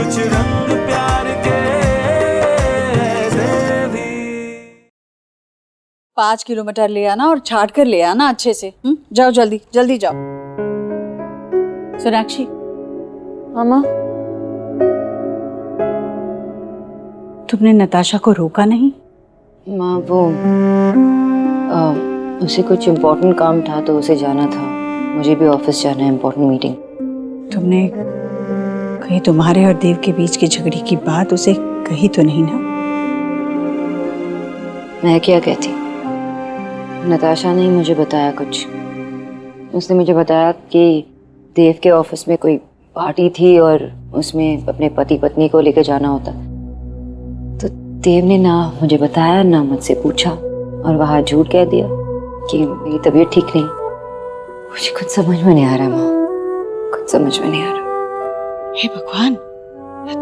कुछ रंग प्यार के ऐसे भी। 5 किलोमीटर ले आना और छाट कर ले आना अच्छे से। जाओ जल्दी जल्दी जाओ। सोनाक्षी। मामा, तुमने नताशा को रोका नहीं? माँ वो उसे कुछ इम्पोर्टेंट काम था तो उसे जाना था। मुझे भी ऑफिस जाना है, इम्पोर्टेंट मीटिंग। तुमने कहीं तुम्हारे और देव के बीच की झगड़े की बात उसे कही तो नहीं ना? मैं क्या कहती, नताशा ने ही मुझे बताया कुछ। उसने मुझे बताया कि देव के ऑफिस में कोई पार्टी थी और उसमें अपने पति पत्नी को लेकर जाना होता। तो देव ने ना मुझे बताया ना मुझसे पूछा और वहां झूठ कह दिया कि मेरी तबीयत ठीक नहीं। मुझे कुछ समझ में नहीं आ रहा माँ, कुछ समझ में नहीं आ रहा। हे भगवान,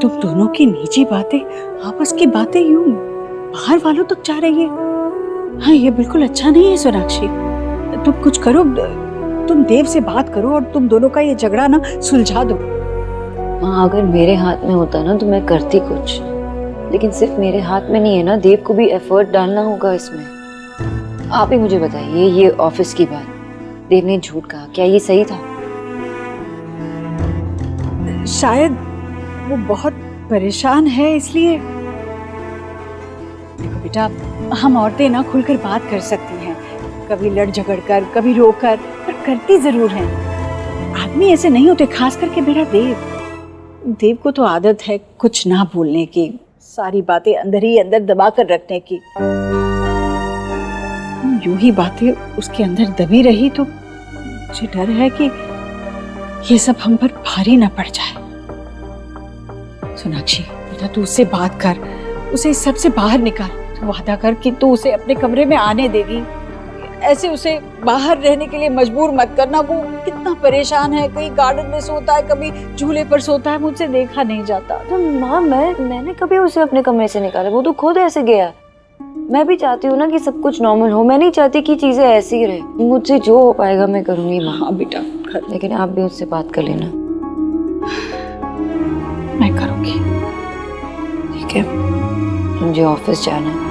तुम दोनों की निजी बातें, आपस की बातें यूं बाहर वालों तक जा रही है। हाँ, ये बिल्कुल अच्छा नहीं है सोनाक्षी। तुम कुछ करो, तुम देव से बात करो और तुम दोनों का ये झगड़ा ना सुलझा दो। माँ, अगर मेरे हाथ में होता ना तो मैं करती कुछ, लेकिन सिर्फ मेरे हाथ में नहीं है ना, देव को भी एफर्ट डालना होगा इसमें। आप ही मुझे बताइए, ये ऑफिस की बात, देव ने झूठ कहा, क्या ये सही था? शायद वो बहुत परेशान है इसलिए। देखो बेटा, हम औरतें ना खुलकर बात कर सकती हैं, कभी लड़ झगड़ कर, कभी रोकर, पर करती जरूर हैं। आदमी ऐसे नहीं होते, खास करके मेरा देव को तो आदत है कुछ ना बोलने की, सारी बातें अंदर ही अंदर दबा कर रखने की। यूं ही बातें उसके अंदर दबी रही तो मुझे डर है कि ये सब हम पर भारी ना पड़ जाए। सोनाक्षी बेटा, तू उससे बात कर, उसे इस सब से बाहर निकाल। तू वादा कर कि तू उसे अपने कमरे में आने देगी। ऐसे उसे बाहर रहने के लिए मजबूर मत करना। वो कितना परेशान है, कहीं गार्डन में सोता है, कभी झूले पर सोता है, मुझसे देखा नहीं जाता। तो माँ, मैंने कभी उसे अपने कमरे से निकाला? वो तो खुद ऐसे गया। मैं भी चाहती हूँ ना कि सब कुछ नॉर्मल हो। मैं नहीं चाहती कि चीजें ऐसी ही रहे। मुझसे जो हो पाएगा मैं करूंगी माँ। हाँ बेटा, लेकिन आप भी उससे बात कर लेना। मैं करूंगी। ठीक है, मुझे ऑफिस जाना है।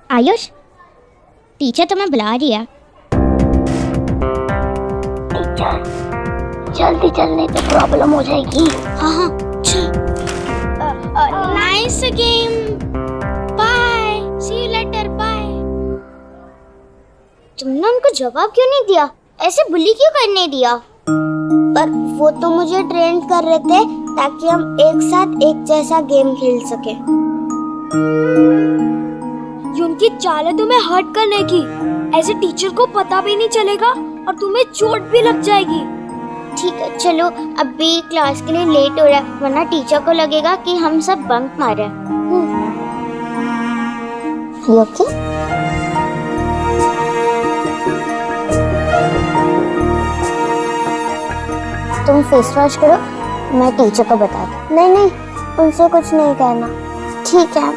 आयुष, टीचर तुम्हें बुला रही है। टीचर, जल्दी चलने पे प्रॉब्लम हो जाएगी। हाँ, चल। Nice game, bye, see you later, bye. तुमने उनको जवाब क्यों नहीं दिया? ऐसे बुली क्यों करने दिया? पर वो तो मुझे ट्रेन कर रहे थे ताकि हम एक साथ एक जैसा गेम खेल सके। ये उनकी चाल है तुम्हें हर्ट करने की। ऐसे टीचर को पता भी नहीं चलेगा और तुम्हें चोट भी लग जाएगी। ठीक है, चलो अभी क्लास के लिए लेट हो रहा है, वरना टीचर को लगेगा कि हम सब बंक मारे हैं। ओके? तुम फेस वॉश करो, मैं टीचर को बता दूँ। नहीं, उनसे कुछ नहीं कहना। ठीक है,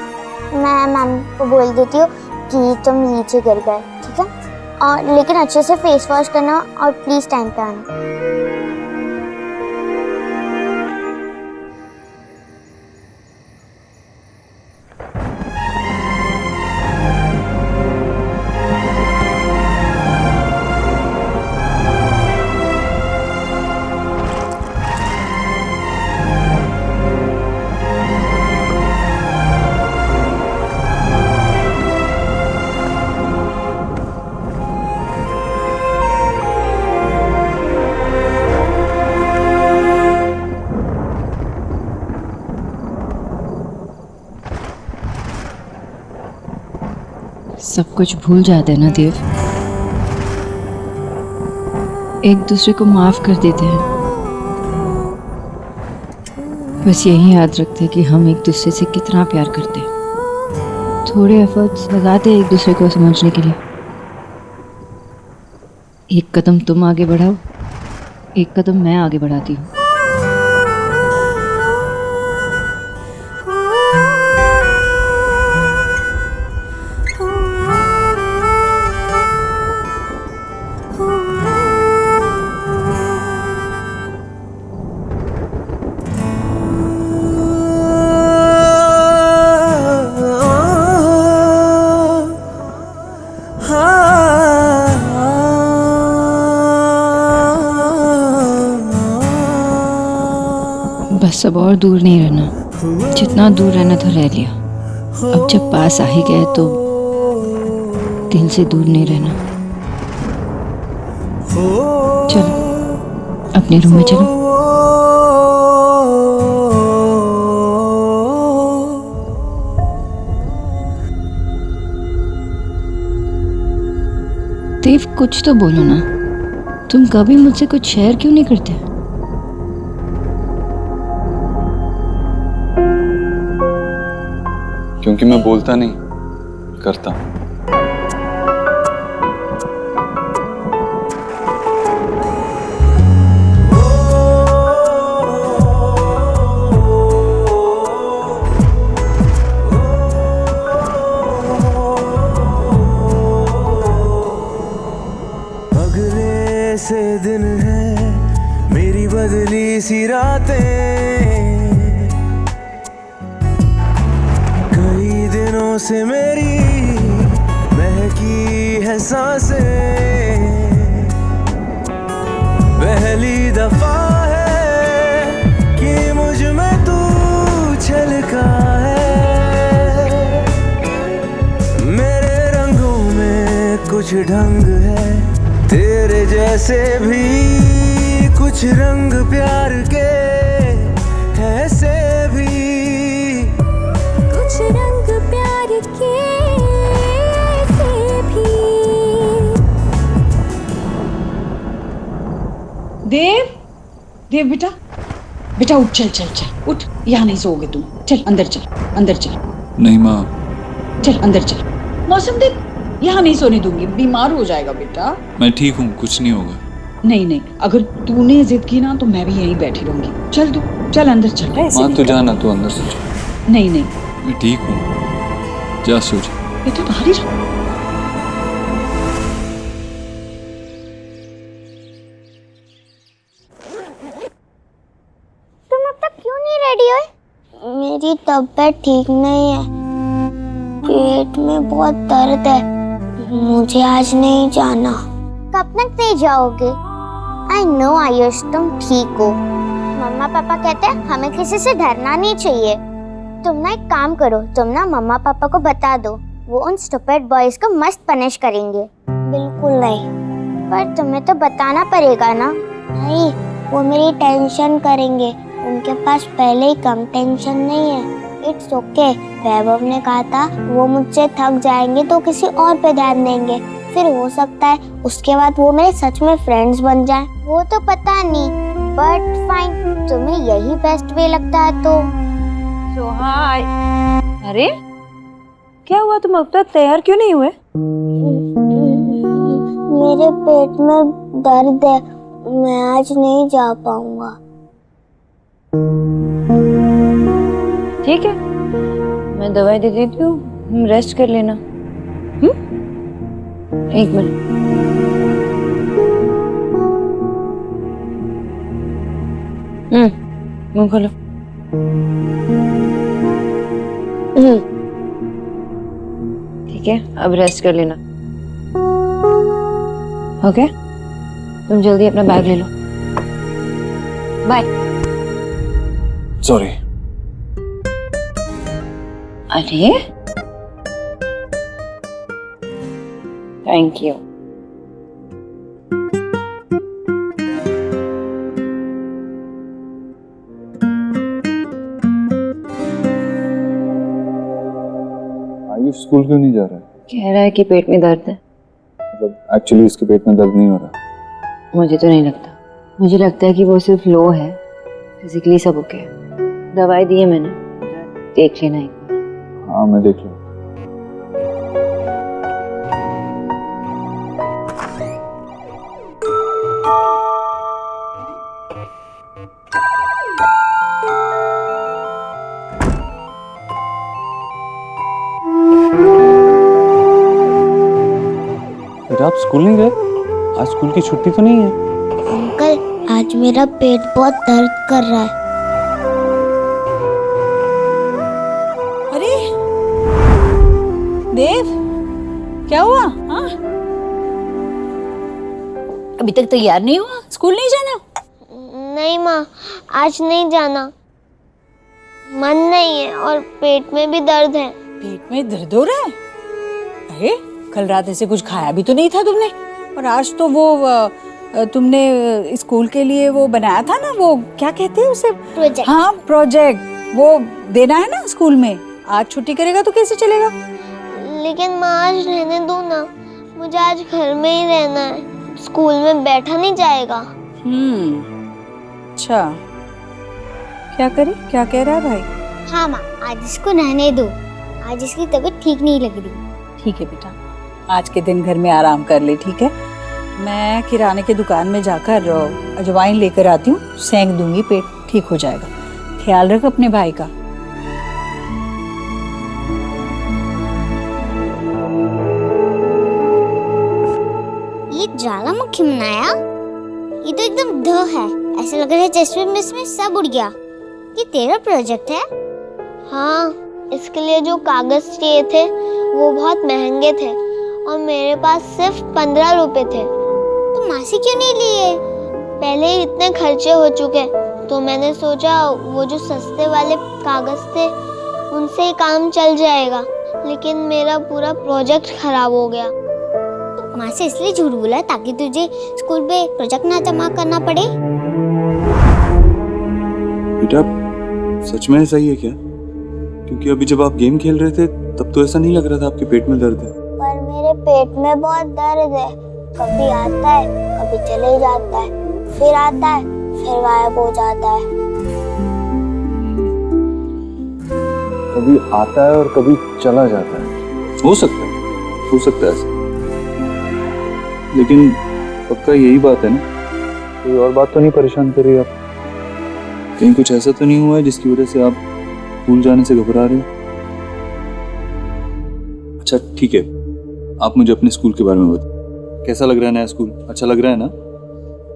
मैं मैम को बोल देती हूँ कि तुम नीचे गिर गए, ठीक है? और लेकिन अच्छे से फेस वॉश करना और प्लीज टाइम पे आना। सब कुछ भूल जाते हैं ना देव, एक दूसरे को माफ कर देते हैं। बस यही याद रखते हैं कि हम एक दूसरे से कितना प्यार करते हैं। थोड़े एफर्ट्स लगाते हैं एक दूसरे को समझने के लिए। एक कदम तुम आगे बढ़ाओ, एक कदम मैं आगे बढ़ाती हूँ। सब और दूर नहीं रहना, जितना दूर रहना था रह लिया। अब जब पास आ ही गए तो दिल से दूर नहीं रहना। चलो अपने रूम में चलो। देव कुछ तो बोलो ना, तुम कभी मुझसे कुछ शेयर क्यों नहीं करते? क्योंकि मैं बोलता नहीं, करता। अगले से दिन है मेरी बदली सी रातें, कई दिनों से मेरी महकी है सांसें, पहली दफा है कि मुझ में तू छलका है, मेरे रंगों में कुछ ढंग है, तेरे जैसे भी कुछ रंग प्यार के ऐसे भी, कुछ रंग प्यार के ऐसे भी। देव, देव बेटा, बेटा उठ, चल चल चल उठ, यहाँ नहीं सोओगे तुम। चल अंदर चल, अंदर चल। नहीं माँ। चल अंदर चल। मौसम देख, यहाँ नहीं सोने दूंगी, बीमार हो जाएगा बेटा। मैं ठीक हूँ, कुछ नहीं होगा। नहीं नहीं, अगर तूने जिद की ना तो मैं भी यहीं बैठी रहूंगी। चल तू, चल अंदर चल। ऐसे माँ नहीं तू कर। जाना, तू अंदर से जा। नहीं नहीं मैं ठीक हूँ, जा सो जा। बेटा बाहर ही रह। तुम अब तक क्यों नहीं रेडी हुए? मेरी तबीयत ठीक नहीं है, पेट में बहुत दर्द है, मुझे आज नहीं जाना। कब तक नहीं जाओगे? आई नो आयुष, तुम ठीक हो। मम्मा पापा कहते हैं हमें किसी से डरना नहीं चाहिए। तुम ना एक काम करो, तुम ना मम्मा पापा को बता दो, वो उन स्टूपिड बॉयज को मस्त पनिश करेंगे। बिल्कुल नहीं, पर तुम्हें तो बताना पड़ेगा ना। नहीं, वो मेरी टेंशन करेंगे, उनके पास पहले ही कम टेंशन नहीं है। It's okay. वैभव ने कहा था वो मुझसे थक जाएंगे तो किसी और पे ध्यान देंगे, फिर हो सकता है उसके बाद वो मेरे सच में फ्रेंड्स बन जाएं। वो तो पता नहीं, बट फाइन, तुम्हें यही बेस्ट वे लगता है तो। हाय। अरे क्या हुआ, तुम अब तक तैयार क्यों नहीं हुए? मेरे पेट में दर्द है, मैं आज नहीं जा पाऊंगा। ठीक है, मैं दवाई दे देती हूँ, रेस्ट कर लेना। एक मिनट। मुंह खोलो। ठीक है, अब रेस्ट कर लेना। ओके, तुम जल्दी अपना बैग ले लो। बाय। सॉरी। अरे थैंक यू। आयुष स्कूल क्यों नहीं जा रहा है? कह रहा है कि पेट में दर्द है। मतलब एक्चुअली इसके पेट में दर्द नहीं हो रहा। मुझे तो नहीं लगता, मुझे लगता है कि वो सिर्फ लो है, फिजिकली सब ओके है। दवाई दी है मैंने, देख लेना एक बार। हाँ मैं देख लूँ। बेटा आप स्कूल नहीं गए? आज स्कूल की छुट्टी तो नहीं है? अंकल, आज मेरा पेट बहुत दर्द कर रहा है। अरे देव, क्या हुआ? हाँ, अभी तक तैयार नहीं हुआ? स्कूल नहीं जाना? नहीं माँ, आज नहीं जाना। मन नहीं है और पेट में भी दर्द है। पेट में दर्द हो रहा है? अरे कल रात ऐसे कुछ खाया भी तो नहीं था तुमने। और आज तो वो तुमने स्कूल के लिए वो बनाया था ना, वो क्या कहते हैं उसे? प्रोजेक्ट। हाँ प्रोजेक्ट, वो देना है ना स्कूल में। आज छुट्टी करेगा तो कैसे चलेगा? लेकिन माँ आज रहने दो ना, मुझे आज घर में ही रहना है, स्कूल में बैठा नहीं जाएगा। अच्छा क्या करे, क्या कह रहा है भाई? हाँ माँ, आज इसको रहने दो, आज इसकी तबीयत ठीक नहीं लग रही। ठीक है बेटा, आज के दिन घर में आराम कर ले, ठीक है? मैं किराने की दुकान में जाकर अजवाइन लेकर आती हूँ, सेंक दूंगी, पेट ठीक हो जाएगा। ख्याल रख अपने भाई का। ये ज्वालामुखी बनाया, ये तो एकदम ध है, ऐसा लग रहा है जैसे इसमें सब उड़ गया। ये तेरा प्रोजेक्ट है? हाँ, इसके लिए जो कागज चाहिए थे वो बहुत महंगे थे और मेरे पास सिर्फ 15 रुपए थे। तो मासी क्यों नहीं लिए? पहले ही इतने खर्चे हो चुके, तो मैंने सोचा वो जो सस्ते वाले कागज थे उनसे ही काम चल जाएगा, लेकिन मेरा पूरा प्रोजेक्ट खराब हो गया। तो माँ से इसलिए झूठ बोला ताकि तुझे स्कूल पे प्रोजेक्ट ना जमा करना पड़े। बेटा सच में ऐसा ही है क्या? क्योंकि अभी जब आप गेम खेल रहे थे तब तो ऐसा नहीं लग रहा था आपके पेट में दर्द है। पर मेरे पेट में बहुत दर्द है, कभी आता है कभी चले जाता है, फिर आता है फिर गायब हो जाता है। कभी आता है और कभी चला जाता है। हो सकता है ऐसा, लेकिन पक्का यही बात है ना? कोई और बात तो नहीं परेशान कर रही आप? कहीं कुछ ऐसा तो नहीं हुआ है जिसकी वजह से आप स्कूल जाने से घबरा रहे हो? अच्छा ठीक है, आप मुझे अपने स्कूल के बारे में बताओ। कैसा लग रहा है नया स्कूल? अच्छा लग रहा है ना?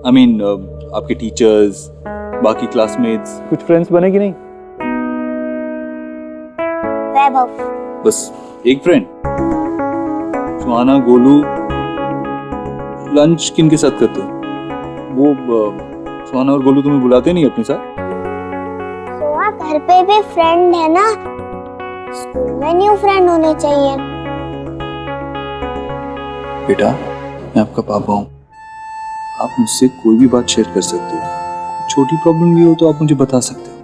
आई मीन आपके टीचर्स, बाकी क्लासमेट्स, कुछ फ्रेंड्स बने कि नहीं? वैभव। बस एक फ्रेंड? सुहाना, गोलू? लंच किन के साथ करते हो? वो सुहाना और गोलू तुम्हें बुलाते नहीं अपने साथ? सोहा घर पे भी फ्रेंड है ना, स्कूल में न्यू फ्रेंड होने चाहिए। बेटा मैं आपका पापा हूँ, आप मुझसे कोई भी बात शेयर कर सकते हो। छोटी प्रॉब्लम भी हो तो आप मुझे बता सकते हो,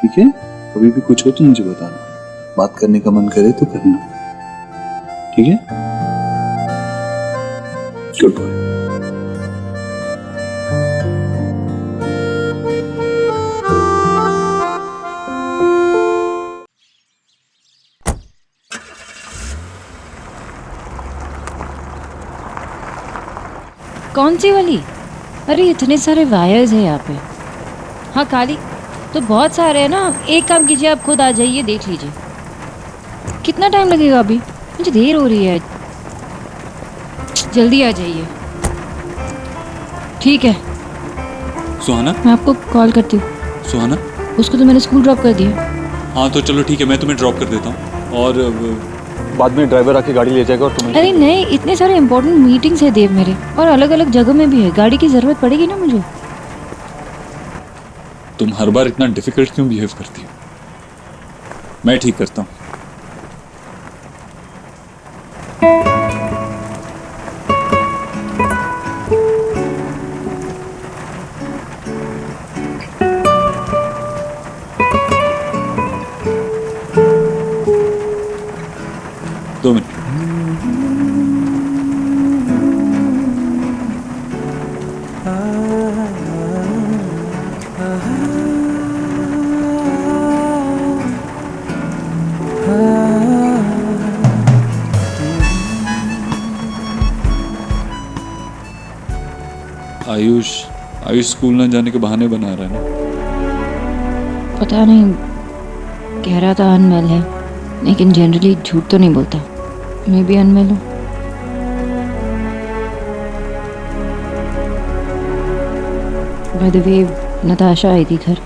ठीक है? कभी भी कुछ हो तो मुझे बताना, बात करने का मन करे तो करना, ठीक है? Good boy. कौन सी वाली? अरे इतने सारे वायर्स हैं यहाँ पे। हाँ काली तो बहुत सारे हैं ना, एक काम कीजिए आप खुद आ जाइए, देख लीजिए। कितना टाइम लगेगा? अभी मुझे देर हो रही है, जल्दी आ जाइए। ठीक है सुहाना, मैं आपको कॉल करती हूँ। सुहाना? उसको तो मैंने स्कूल ड्रॉप कर दिया। हाँ तो चलो ठीक है, मैं तुम्हें ड्रॉप कर देता हूँ और बाद में ड्राइवर आके गाड़ी ले जाएगा और तुम्हें। अरे नहीं, इतने सारे इंपॉर्टेंट मीटिंग्स है देव मेरे, और अलग अलग जगह में भी है, गाड़ी की जरूरत पड़ेगी ना मुझे। तुम हर बार इतना डिफिकल्ट क्यों बिहेव करती हो? मैं ठीक करता हूँ। दो मिनट। आयुष स्कूल ना जाने के बहाने बना रहा है ना? पता नहीं, कह रहा था अनवेल है, लेकिन जनरली झूठ तो नहीं बोलता। मैं भी अनवेल हूँ। बाय द वे नताशा आई थी घर।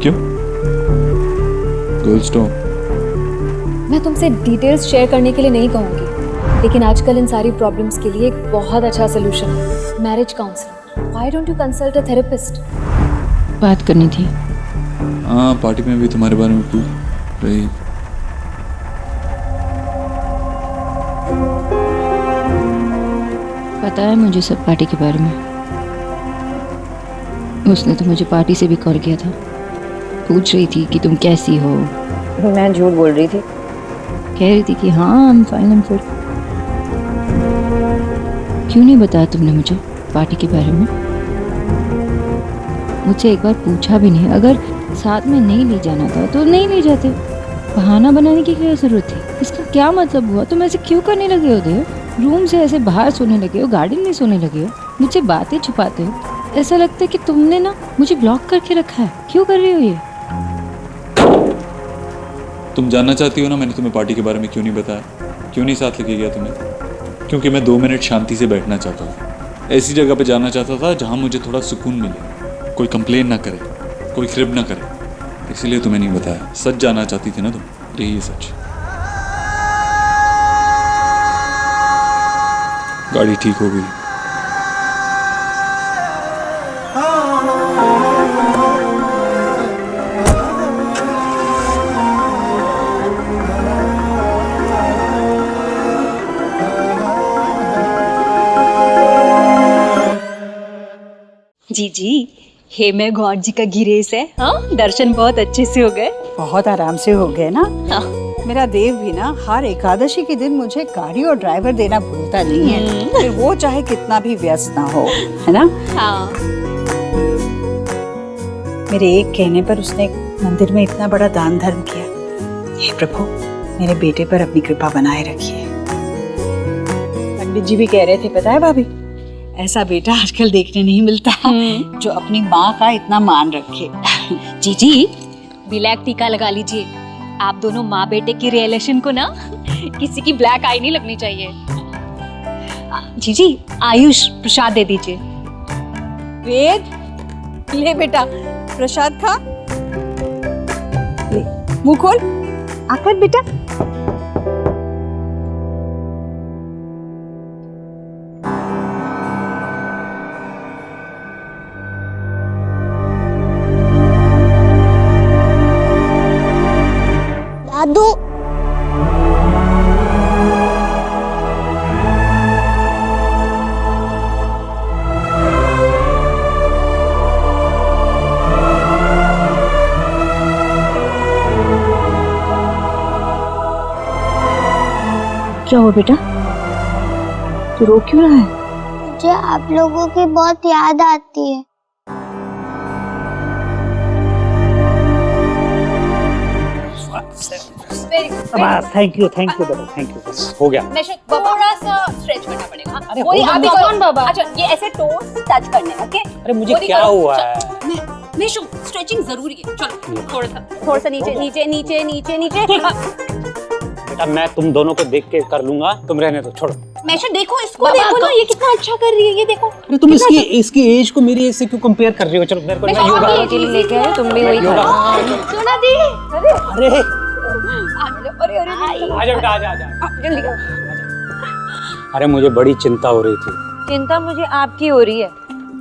क्यों? Girls talk. मैं तुमसे डिटेल्स शेयर करने के लिए नहीं कहूँगी, लेकिन आजकल इन सारी प्रॉब्लम्स के लिए एक बहुत अच्छा सोल्यूशन है, marriage counselling. Why don't you consult a therapist? बात करनी थी। हाँ, पार्टी में भी तुम्हारे बारे में पूछ रही। पता है मुझे सब पार्टी के बारे में। उसने तो मुझे पार्टी से भी कॉल किया था, पूछ रही थी कि तुम कैसी हो। मैं झूठ बोल रही थी। कह रही थी कि हाँ I'm fine, I'm good। क्यों नहीं बताया तुमने मुझे पार्टी के बारे में? मुझे एक बार पूछा भी नहीं। अगर साथ में नहीं ले जाना था तो नहीं ले जाते। बहाना बनाने की क्या जरूरत थी? इसका क्या मतलब हुआ? तुम ऐसे क्यों करने लगे हो देव? रूम से ऐसे बाहर सोने लगे हो, गार्डन में सोने लगे हो, मुझसे बातें छुपाते हो। ऐसा लगता है कि तुमने ना मुझे ब्लॉक करके रखा है। क्यों कर रही हो ये? तुम जानना चाहती हो ना मैंने तुम्हें पार्टी के बारे में क्यों नहीं बताया, क्यों नहीं साथ लेके गया तुम्हें? क्योंकि मैं 2 मिनट शांति से बैठना चाहता था। ऐसी जगह पे जाना चाहता था जहाँ मुझे थोड़ा सुकून मिले, कोई कंप्लेन ना करे, कोई खिरब ना करे। इसीलिए तुम्हें नहीं बताया। सच जानना चाहती थी ना तुम, यही है सच। गाड़ी ठीक हो गई। जी हे मैं गॉड जी का गिरेस है। हाँ, दर्शन बहुत अच्छे से हो गए। बहुत आराम से हो गए ना। हाँ। मेरा देव भी ना हर एकादशी के दिन मुझे गाड़ी और ड्राइवर देना भूलता नहीं है, फिर वो चाहे कितना भी व्यस्त ना हो, है ना? हाँ। मेरे एक कहने पर उसने मंदिर में इतना बड़ा दान धर्म किया। हे प्रभु, मेरे बेटे पर अपनी कृपा बनाए रखिए। पंडित जी भी कह रहे थे, पता है भाभी, ऐसा बेटा आजकल देखने नहीं मिलता जो अपनी माँ का इतना मान रखे। जी ब्लैक टीका लगा लीजिए। आप दोनों माँ बेटे की रिलेशन को ना किसी की ब्लैक आई नहीं लगनी चाहिए। जी आयुष प्रसाद दे दीजिए। वेद, ले बेटा प्रसाद खा। ले, मुंह खोल, आकर बेटा। दादू, क्या हुआ बेटा? तू रो क्यों रहा है? मुझे आप लोगों की बहुत याद आती है। थैंक यू बेटा, थैंक यू। हो गया। थोड़ा सा स्ट्रेच करना पड़ेगा। अरे वही होगा आप ना। कौन बाबा? अच्छा, ये ऐसे टोस टच करने, ओके? अरे मुझे क्या हुआ है? मेशु, स्ट्रेचिंग जरूरी है। चलो थोड़ा सा नीचे नीचे नीचे नीचे नीचे। बेटा मैं तुम दोनों को देख के कर लूंगा, तुम रहने दो, छोड़ो। मेशु देखो इसको, देखो ना ये कितना अच्छा कर रही है, ये देखो। अरे तुम इसकी एज को मेरी एज से क्यों कंपेयर कर रही हो? चलो मेरे को मैं योगा लेके आए, तुम भी वही करो। सुना दी। अरे अरे आजा बेटा, आजा जल्दी करो। अरे मुझे बड़ी चिंता हो रही थी। चिंता मुझे आपकी हो रही है।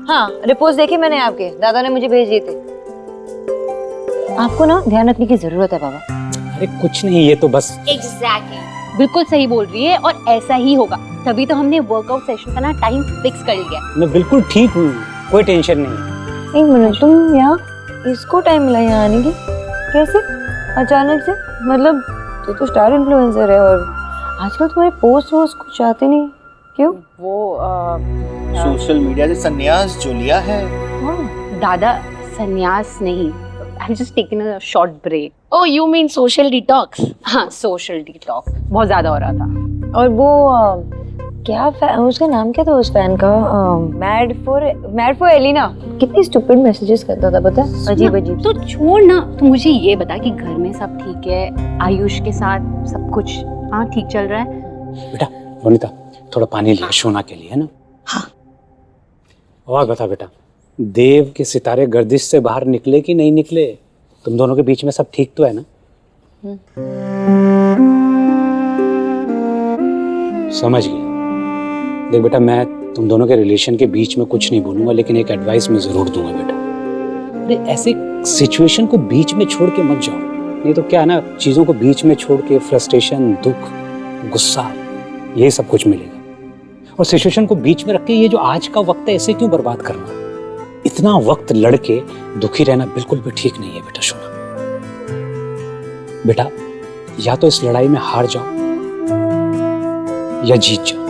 हाँ, रिपोर्ट्स देखे मैंने आपके, दादा ने मुझे भेज दिए थे। आपको ना ध्यान रखने की जरूरत है बाबा। अरे कुछ नहीं, ये तो बस एग्जैक्टली बिल्कुल सही बोल रही है, और ऐसा ही होगा। तभी तो हमने वर्कआउट सेशन का ना टाइम फिक्स कर लिया। मैं बिल्कुल ठीक हूँ, कोई टेंशन नहीं। एक मिनट, तुम यहाँ इसको टाइम मिला यहाँ आने की? कैसे अचानक से? मतलब तू तो स्टार इन्फ्लुएंसर है और आजकल तुम्हारे पोस्ट वोस्ट कुछ आते नहीं, क्यों? वो सोशल मीडिया से संन्यास जो लिया है। दादा संन्यास नहीं, I'm just taking a short break. Oh, you mean social detox? हाँ, social detox बहुत ज्यादा हो रहा था। और वो क्या उसका नाम क्या था उस फैन का? Mad for Elina. कितनी स्टूपिड मैसेजेस करता था, पता है? अजीब अजीब। तो छोड़ ना, तू मुझे ये बता कि घर में सब ठीक है? आयुष के साथ सब कुछ हाँ ठीक चल रहा है? बेटा वनिता, थोड़ा पानी लिया शोना के लिए, है ना? हाँ। और बता बेटा, देव के सितारे गर्दिश से बाहर निकले कि नहीं निकले? तुम दोनों के बीच में सब ठीक तो है ना? समझ गया। देख बेटा, मैं तुम दोनों के रिलेशन के बीच में कुछ नहीं बोलूंगा, लेकिन एक एडवाइस मैं जरूर दूंगा बेटा। अरे ऐसे सिचुएशन को बीच में छोड़ के मत जाओ, नहीं तो क्या है ना, चीजों को बीच में छोड़ के फ्रस्ट्रेशन, दुख, गुस्सा, ये सब कुछ मिलेगा। और सिचुएशन को बीच में रख के ये जो आज का वक्त है इसे क्यों बर्बाद करना? इतना वक्त लड़के दुखी रहना बिल्कुल भी ठीक नहीं है बेटा। सुना बेटा, या तो इस लड़ाई में हार जाओ या जीत जाओ।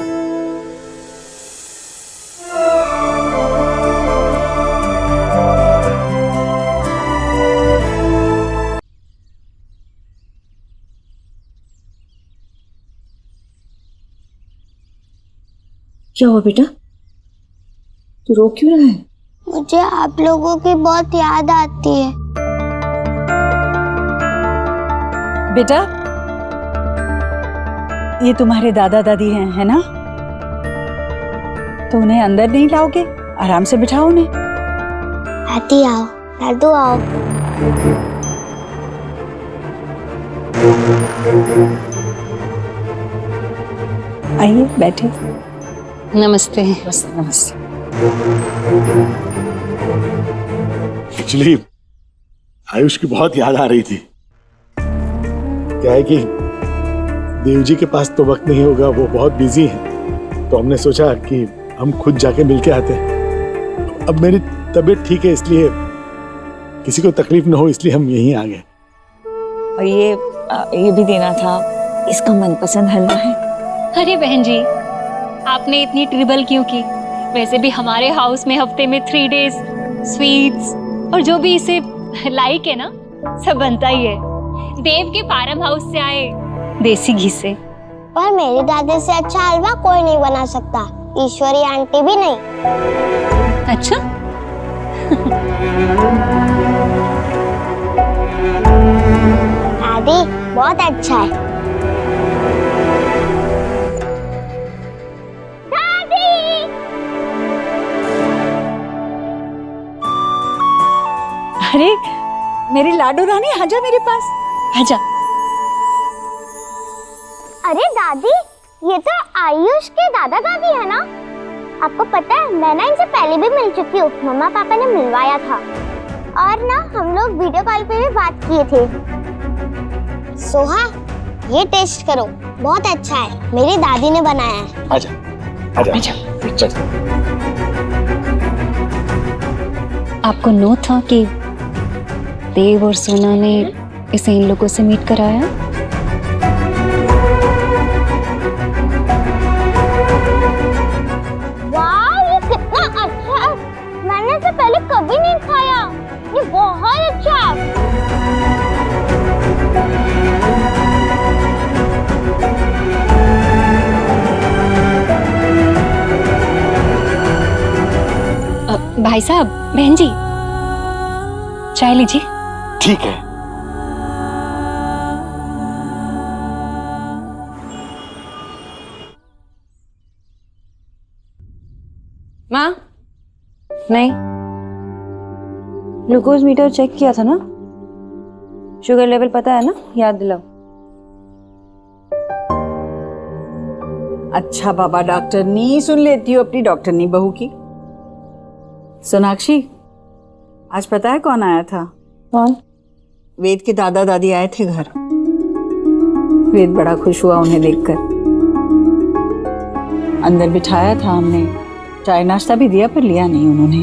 क्या हुआ बेटा, तू रो क्यों रहा है? मुझे आप लोगों की बहुत याद आती है। बेटा, ये तुम्हारे दादा दादी हैं, है ना? तो उन्हें अंदर नहीं लाओगे? आराम से बिठाओ उन्हें। दादी आओ, दादू आओ। आइए बैठे। नमस्ते। नमस्ते। एक्चुअली आयुष की बहुत याद आ रही थी। क्या है कि देव जी के पास तो वक्त नहीं होगा, वो बहुत बिजी हैं, तो हमने सोचा कि हम खुद जाके मिलके आते हैं। अब मेरी तबीयत ठीक है, इसलिए किसी को तकलीफ ना हो इसलिए हम यहीं आ गए। और ये भी देना था, इसका मनपसंद हलवा है। अरे बहन जी, आपने इतनी ट्रिबल क्यों की? वैसे भी हमारे हाउस में हफ्ते में 3 डेज स्वीट्स और जो भी इसे लाइक है ना, सब बनता ही है। देव के फार्म हाउस से आए देसी घी से। पर मेरी दादी से अच्छा हलवा कोई नहीं बना सकता, ईश्वरी आंटी भी नहीं। अच्छा? दादी बहुत अच्छा है। अरे मेरी लाडो रानी, आजा मेरे पास, आजा। अरे दादी, ये तो आयुष के दादा दादी है ना? आपको पता है, मैं ना इनसे पहले भी मिल चुकी हूँ। मम्मा पापा ने मिलवाया था और ना हम लोग वीडियो कॉल पे भी बात किए थे। सोहा, ये टेस्ट करो, बहुत अच्छा है, मेरी दादी ने बनाया है। आजा, आजा, आजा। आपको नो था कि देव और सोना ने इसे इन लोगों से मीट कराया? वाह, ये कितना अच्छा है, मैंने इसे पहले कभी नहीं खाया, ये बहुत अच्छा है। भाई साहब, बहन जी, चाय लीजिए। ठीक है। माँ, नहीं, ग्लूकोज मीटर चेक किया था ना? शुगर लेवल पता है ना? याद दिलाओ। अच्छा बाबा, डॉक्टर नहीं सुन लेती हो अपनी डॉक्टरनी बहू की। सोनाक्षी, आज पता है कौन आया था? कौन? वेद के दादा दादी आए थे घर। वेद बड़ा खुश हुआ उन्हें देखकर। अंदर बिठाया था हमने, चाय नाश्ता भी दिया, पर लिया नहीं उन्होंने।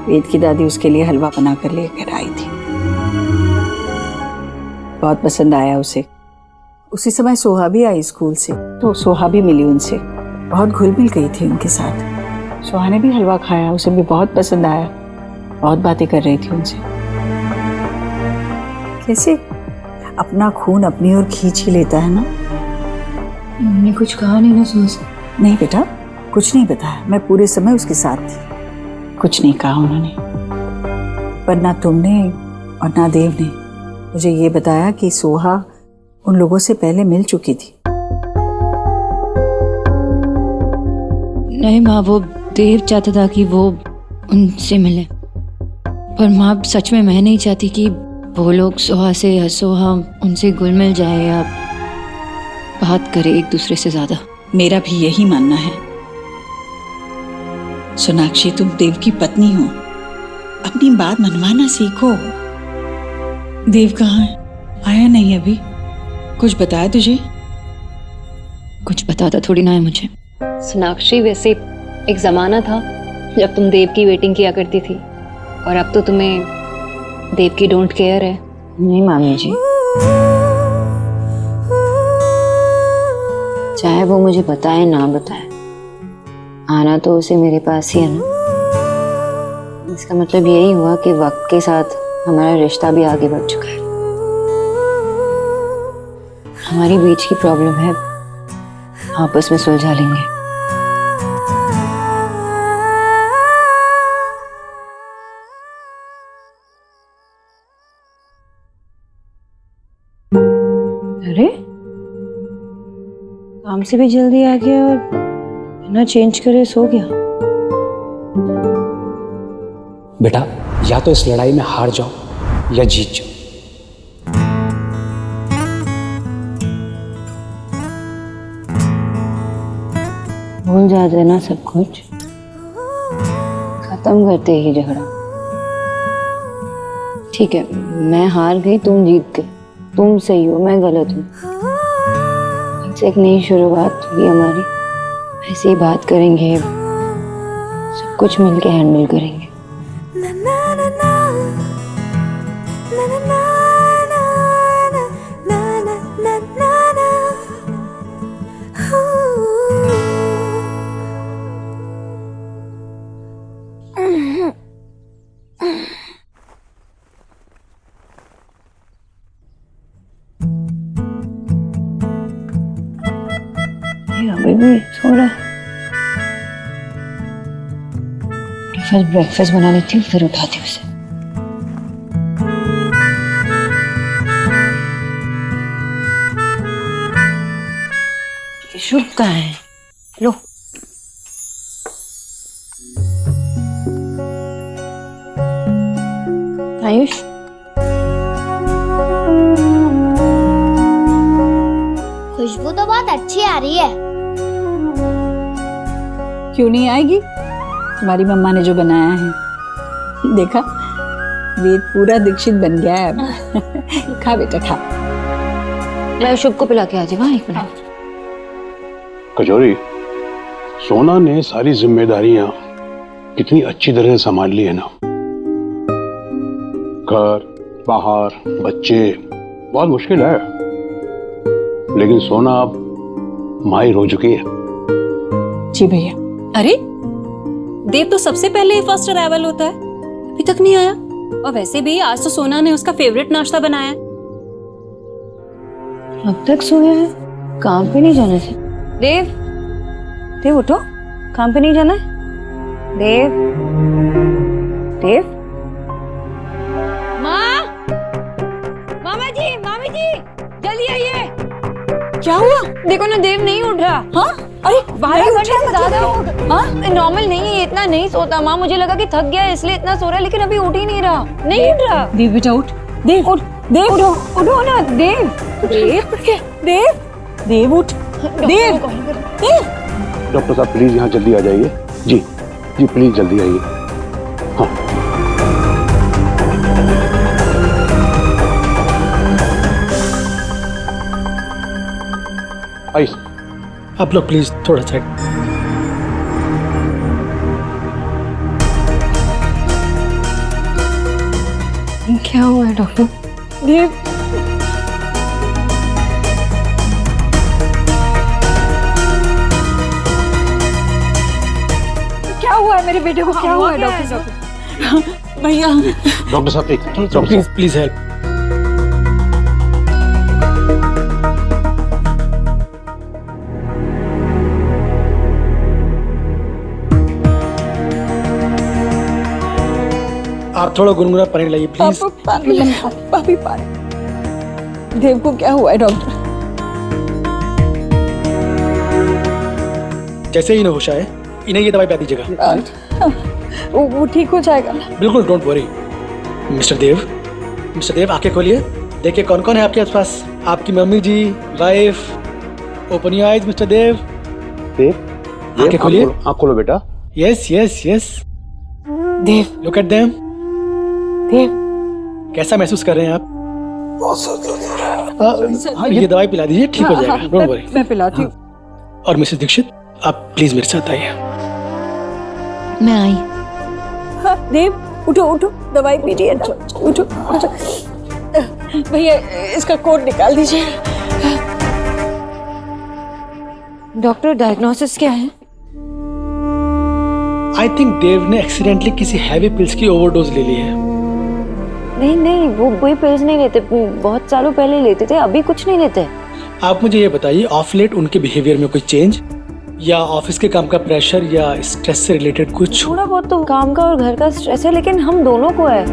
वेद की दादी उसके लिए हलवा बना कर लेकर आई थी, बहुत पसंद आया उसे। उसी समय सोहा भी आई स्कूल से, तो सोहा भी मिली उनसे, बहुत घुल मिल गई थी उनके साथ। सोहा ने भी हलवा खाया, उसे भी बहुत पसंद आया, बहुत बातें कर रही थी उनसे। कैसे अपना खून अपनी ओर खींच ही लेता है ना। उन्होंने कुछ कहा नहीं ना सोच? नहीं बेटा, कुछ नहीं बताया, मैं पूरे समय उसके साथ थी, कुछ नहीं कहा उन्होंने। पर ना तुमने और ना देव ने मुझे ये बताया कि सोहा उन लोगों से पहले मिल चुकी थी। नहीं माँ, वो देव चाहता था कि वो उनसे मिले, पर माँ सच में मैं नहीं चाहती कि वो लोग सोहा से या सोहा उनसे घुल मिल जाए या बात करे एक दूसरे से ज्यादा। मेरा भी यही मानना है। सोनाक्षी, तुम देव की पत्नी हो, अपनी बात मनवाना सीखो। देव कहाँ है? आया नहीं अभी? कुछ बताया तुझे? कुछ बताता थोड़ी ना है मुझे। सोनाक्षी, वैसे एक जमाना था जब तुम देव की वेटिंग किया करती थी, और अब तो तुम्हें देव की डोंट केयर है। नहीं मामी जी, चाहे वो मुझे बताए ना बताए, आना तो उसे मेरे पास ही है ना। इसका मतलब यही हुआ कि वक्त के साथ हमारा रिश्ता भी आगे बढ़ चुका है। हमारी बीच की प्रॉब्लम है, आपस में सुलझा लेंगे। अरे काम से भी जल्दी आ गया और बिना चेंज करे सो गया। बेटा, या तो इस लड़ाई में हार जाओ या जीत जाओ। भूल जाते ना सब कुछ, खत्म करते ही झगड़ा। ठीक है, मैं हार गई, तुम जीत गए। तुम सही हो, मैं गलत हूँ। इससे एक नई शुरुआत हुई हमारी। ऐसे ही बात करेंगे, सब कुछ मिलके हैंडल करेंगे। अभी भी सो रहा है। फर्स्ट ब्रेकफास्ट बना लेती हूँ, फिर उठाती हूँ उसे। शुभ कहाँ है? लो। आयुष, खुशबू तो बहुत अच्छी आ रही है। क्यों नहीं आएगी? तुम्हारी मम्मा ने जो बनाया है, देखा, वेद पूरा दीक्षित बन गया है अब। खा बेटा खा। मैं शुभ को पिला के आ जाऊँ। एक मिनट। कचौरी, सोना ने सारी जिम्मेदारियां कितनी अच्छी तरह से संभाल ली है ना। घर, बाहर, बच्चे, बहुत मुश्किल है, लेकिन सोना अब माहिर हो चुकी है। जी भैया। अरे देव तो सबसे पहले ही फर्स्ट अराइवल होता है, अभी तक नहीं आया। और वैसे भी आज तो सोना ने उसका फेवरेट नाश्ता बनाया है। अब तक सोया है, काम पे नहीं जाना था। देव, देव उठो, काम पे नहीं जाना है। देव, देव। माँ, मामी जी, जल्दी आइए। क्या हुआ? देखो ना, देव नहीं उठ रहा। हाँ? अरे 12 घंटे से ज्यादा हो गए। हाँ? नॉर्मल नहीं है, इतना नहीं सोता माँ। मुझे लगा कि थक गया है इसलिए इतना सो रहा है, लेकिन अभी उठ ही नहीं रहा। नहीं उठ रहा। देव बेटा उठ। देव उठ। देव उठो, उठो ना। देव, देव, देव, देव उठ। देव, देव। डॉक्टर साहब प्लीज यहाँ जल्दी आ जाइए। जी जी प्लीज जल्दी आइए। हाँ, आइए। आप लोग प्लीज थोड़ा साइड। क्या हुआ है डॉक्टर? देव, क्या हुआ है मेरे बेटे को? क्या हुआ है डॉक्टर साहब? भैया। डॉक्टर साहब एक प्लीज प्लीज हेल्प। आप थोड़ा गुनगुना पानी लाइए प्लीज। पापी पानी। देव को क्या हुआ है डॉक्टर? जैसे ही न होश आए, इन्हें ये दवाई पिला दीजिएगा। वो ठीक हो जाएगा। बिल्कुल, डोंट वरी। मिस्टर देव आंखें खोलिए, देखिए कौन कौन है आपके आसपास। आपकी mummy ji, wife. Open your eyes mister Dev. आंखें खोलिए। आँख खोलो बेटा। Yes yes yes. Dev, look at them. Dev कैसा महसूस कर रहे हैं आप? बहुत सर दर्द हो रहा है। हाँ, ये दवाई पिला दीजिए, ठीक हो जाएगा, डोंट वरी। मैं पिलाती हूँ। और मिसेस दीक्षित, आप प्लीज मेरे साथ आइए। मैं आई। हाँ, देव उठो उठो, दवाई पी रही है ना, उठो उठो। भैया इसका कोट निकाल दीजिए। डॉक्टर डायग्नोसिस क्या है? आई थिंक देव ने एक्सीडेंटली किसी हैवी पिल्स की ओवरडोज ले ली है। नहीं नहीं, वो कोई पिल्स नहीं लेते, बहुत सालों पहले लेते थे, अभी कुछ नहीं लेते। आप मुझे ये बताइए, ऑफ लेट उनके बिहेवियर में कोई चेंज, या ऑफिस के काम का प्रेशर, या स्ट्रेस से रिलेटेड कुछ? थोड़ा बहुत तो काम का और घर का स्ट्रेस है, लेकिन हम दोनों को है।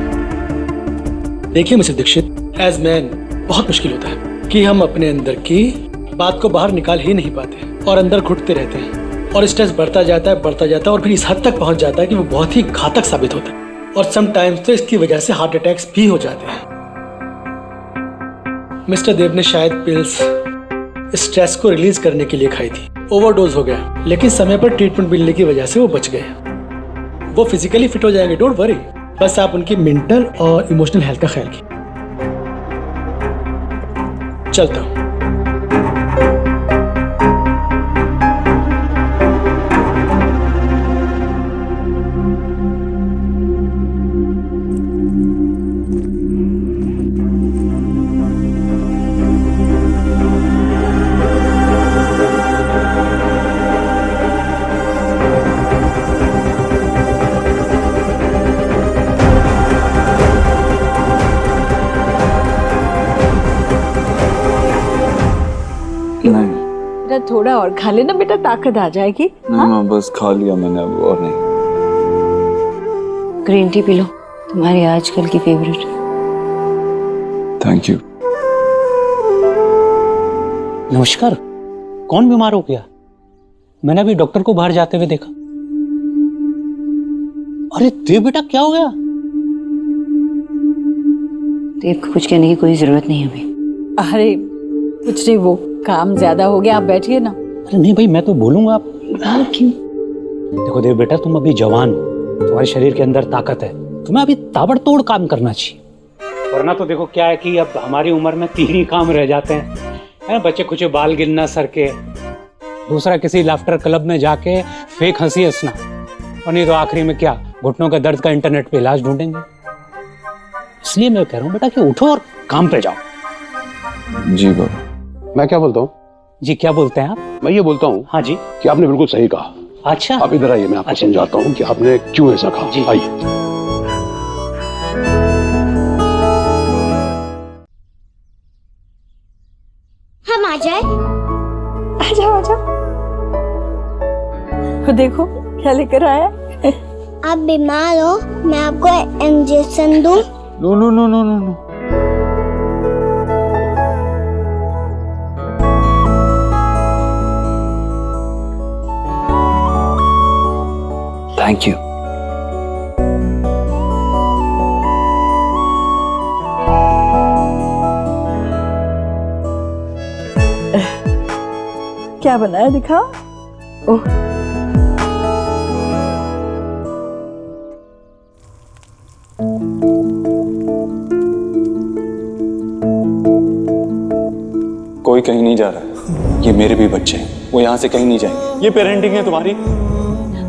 देखिए मिसेस दीक्षित, एज मैन बहुत मुश्किल होता है कि हम अपने अंदर की बात को बाहर निकाल ही नहीं पाते और अंदर घुटते रहते हैं, और स्ट्रेस बढ़ता जाता है और फिर इस हद तक पहुंच जाता है कि वो बहुत ही घातक साबित होता है, और समटाइम्स तो इसकी वजह से हार्ट अटैक्स भी हो जाते हैं। मिस्टर देव ने शायद पिल्स स्ट्रेस को रिलीज करने के लिए खाई थी, ओवरडोज हो गया, लेकिन समय पर ट्रीटमेंट मिलने की वजह से वो बच गए। वो फिजिकली फिट हो जाएंगे, डोंट वरी, बस आप उनकी मेंटल और इमोशनल हेल्थ का ख्याल कीजिए। चलता हूँ। बेटा थोड़ा और खा लेना बेटा, ताकत आ जाएगी। नहीं माँ, बस खा लिया मैंने, अब और नहीं। ग्रीन टी पी लो, तुम्हारी आजकल की फेवरेट। Thank you. नमस्कार, कौन बीमार हो गया? मैंने अभी डॉक्टर को बाहर जाते हुए देखा। अरे देव बेटा, क्या हो गया? देव को कुछ कहने की कोई जरूरत नहीं अभी। अरे कुछ नहीं, वो काम ज्यादा हो गया, आप बैठिए ना। अरे नहीं भाई, मैं तो बोलूंगा। आप क्यों? देखो देव बेटा, तुम अभी जवान हो, तुम्हारे शरीर के अंदर ताकत है, तुम्हें अभी ताबड़तोड़ काम करना चाहिए। वरना तो देखो क्या है कि अब हमारी उम्र में 3 ही काम रह जाते हैं, है ना? बच्चे कुछ बाल गिनना सर के, दूसरा किसी लाफ्टर क्लब में जाके फेक हंसी हंसना, और नहीं तो आखिरी में क्या, घुटनों का दर्द का इंटरनेट पे इलाज ढूंढेंगे। इसलिए मैं कह रहा हूँ बेटा कि उठो और काम पे जाओ। जी बाबा। मैं क्या बोलता हूँ? जी क्या बोलते हैं आप? मैं ये बोलता हूँ हाँ जी, कि आपने बिल्कुल सही कहा। अच्छा, आप इधर आइए, मैं आपको समझाता हूँ कि आपने क्यों ऐसा कहा। जी आइए। हम आ जाए? आ जाओ आ जाओ। देखो क्या लेकर आया। आप बीमार हो, मैं आपको इंजेक्शन दूं? No no no no no no. Thank you. क्या बनाया दिखा। ओह कोई कहीं नहीं जा रहा, ये मेरे भी बच्चे हैं, वो यहाँ से कहीं नहीं जाएंगे। ये पेरेंटिंग है तुम्हारी।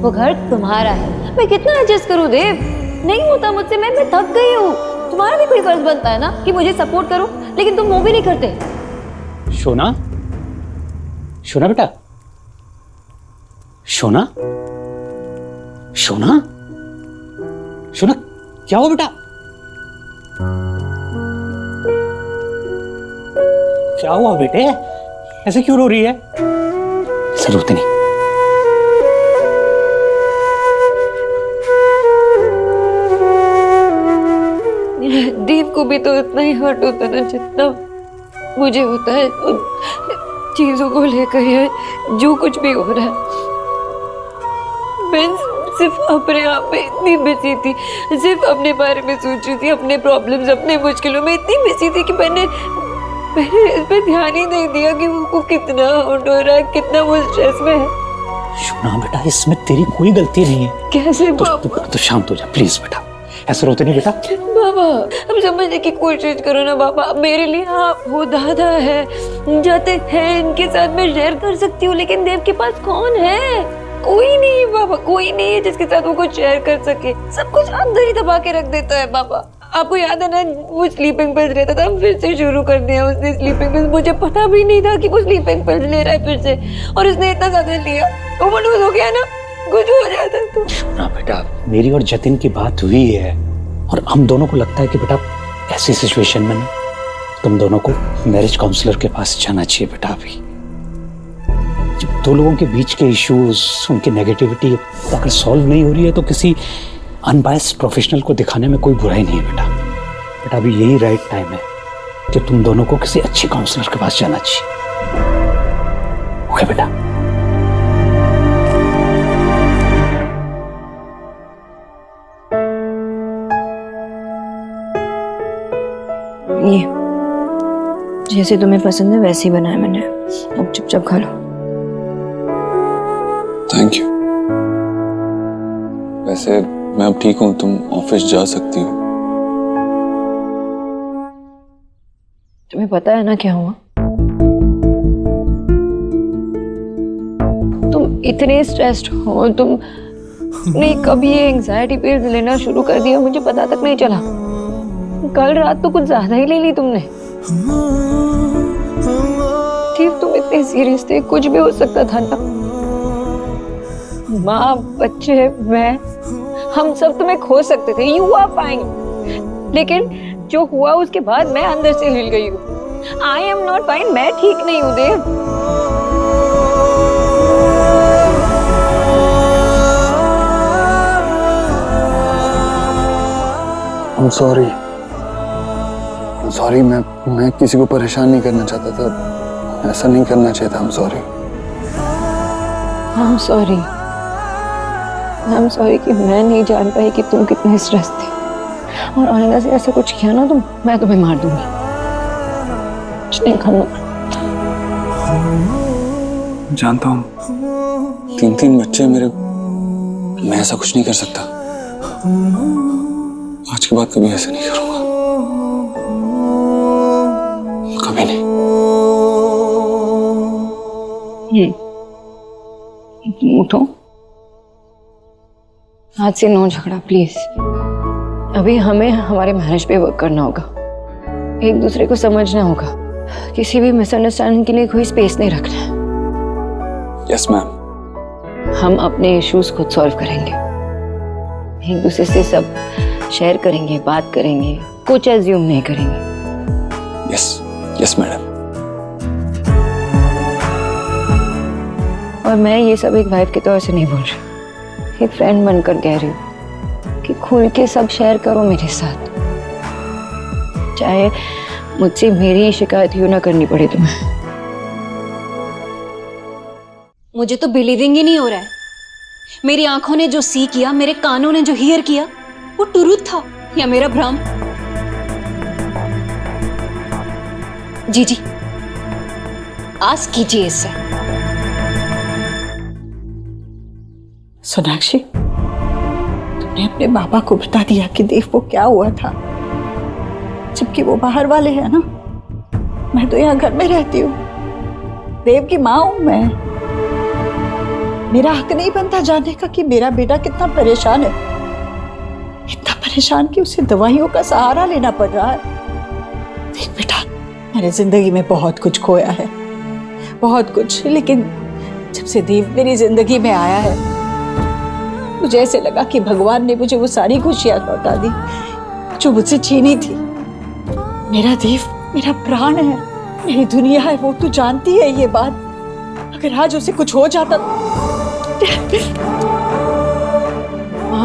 वो घर तुम्हारा है, मैं कितना एडजस्ट करूं देव, नहीं होता मुझसे, मैं थक गई हूँ। तुम्हारा भी कोई फर्ज बनता है ना कि मुझे सपोर्ट करो, लेकिन तुम वो भी नहीं करते। शोना, शोना बेटा, शोना, शोना, शोना, क्या हुआ बेटा? क्या हुआ बेटे, ऐसे क्यों रो रही है? जरूरत नहीं। देव को भी तो इतना ही हर्ट होता है जितना मुझे होता है उन चीजों को लेकर, या जो कुछ भी हो रहा है। मैं सिर्फ अपने आप में इतनी बिजी थी, सिर्फ अपने बारे में सोच रही थी, अपने प्रॉब्लम्स, अपने मुश्किलों में इतनी बिजी थी कि मैंने इस पे ध्यान ही नहीं दिया कि वो कितना हर्ट हो रहा है, कितना वो स्ट्रेस में है। शोना बेटा, इसमें तेरी कोई गलती नहीं है। कैसे तो शांत हो जा प्लीज बेटा। ऐसे रोते नहीं बेटा। बाबा अब समझने की कोशिश करो ना बाबा, मेरे लिए आप वो दादा है जाते हैं, इनके साथ मैं शेयर कर सकती हूँ, लेकिन देव के पास कौन है? कोई नहीं है बाबा, कोई नहीं है जिसके साथ वो कुछ शेयर कर सके। सब कुछ अंदर ही दबा के रख देता है बाबा। आपको याद है ना वो स्लीपिंग पिल्स लेता था, हम फिर से शुरू कर दिया उसने स्लीपिंग पिल्स। मुझे पता भी नहीं था कि वो स्लीपिंग पिल्स ले रहा है फिर से, और उसने इतना ज्यादा लिया ओवरडोज हो गया ना, कुछ हो जाता तो। ना बेटा, मेरी और जतिन की बात हुई है और हम दोनों को लगता है कि बेटा ऐसी सिचुएशन में ना तुम दोनों को मैरिज काउंसलर के पास जाना चाहिए बेटा। अभी जब दो लोगों के बीच के इश्यूज, उनकी नेगेटिविटी अगर सॉल्व नहीं हो रही है तो किसी अनबायस्ड प्रोफेशनल को दिखाने में कोई बुराई नहीं है बेटा। बेटा अभी यही राइट टाइम है कि तुम दोनों को किसी अच्छे काउंसलर के पास जाना चाहिए। ओके बेटा। ये जैसे तुम्हें पसंद है वैसे ही बनाया मैंने, अब चुपचाप खा लो। Thank you. वैसे मैं अब ठीक हूँ, तुम ऑफिस जा सकती हो। तुम्हें पता है ना क्या हुआ? तुम इतने स्ट्रेस्ड हो, तुमने कभी ये एंजाइटी पिल्स लेना शुरू कर दिया, मुझे पता तक नहीं चला। कल रात तो कुछ ज्यादा ही ले ली तुमने। ठीक, तुम इतने सीरियस थे, कुछ भी हो सकता था ना। माँ, बच्चे, मैं, हम सब तुम्हें खो सकते थे। यू आर फाइन, लेकिन जो हुआ उसके बाद मैं अंदर से हिल गई हूँ। आई एम नॉट फाइन, मैं ठीक नहीं हूँ देव। I'm sorry. सॉरी, मैं किसी को परेशान नहीं करना चाहता था, ऐसा नहीं करना चाहिए था। I'm sorry कि मैं नहीं जान पाई कि तुम कितने स्ट्रेस थे, और आइंदा से ऐसा कुछ किया ना तो मैं तुम्हें मार दूंगी। कुछ नहीं करना। जानता हूँ 3 बच्चे मेरे, मैं ऐसा कुछ नहीं कर सकता। आज के बाद कभी ऐसा नहीं करूंगा, कभी नहीं। उठो, आज से नो झगड़ा प्लीज। अभी हमें हमारे मैरिज पे वर्क करना होगा, एक दूसरे को समझना होगा, किसी भी मिसअंडरस्टैंडिंग के लिए कोई स्पेस नहीं रखना है। Yes ma'am. हम अपने इश्यूज खुद सॉल्व करेंगे, एक दूसरे से सब शेयर करेंगे, बात करेंगे, कुछ एज्यूम नहीं करेंगे। Yes madam. और मैं ये सब एक वाइफ के तौर से नहीं बोल रही, एक फ्रेंड बनकर कह रही हूँ कि खुल के सब शेयर करो मेरे साथ, चाहे मुझसे मेरी शिकायत यूं ना करनी पड़े तुम्हें। मुझे तो बिलीविंग ही नहीं हो रहा है। मेरी आंखों ने जो सी किया, मेरे कानों ने जो हियर किया, वो ट्रूथ था या मेरा भ्रम? जी आस्क कीजिए इससे। सोनाक्षी, तुमने अपने बाबा को बता दिया कि देव को क्या हुआ था, जबकि वो बाहर वाले हैं ना। मैं तो यहाँ घर में रहती हूँ, देव की माँ हूँ मैं। मेरा हक नहीं बनता जानने का कि मेरा बेटा कितना परेशान है, इतना परेशान कि उसे दवाइयों का सहारा लेना पड़ रहा है। देख बेटा, मैंने जिंदगी में बहुत कुछ खोया है, बहुत कुछ, लेकिन जब से देव मेरी जिंदगी में आया है, मुझे ऐसे लगा कि भगवान ने मुझे वो सारी खुशियां लौटा दी जो मुझसे छीनी थी। मेरा देव मेरा प्राण है, मेरी दुनिया है, वो तू जानती है ये बात। अगर आज उसे कुछ हो जाता।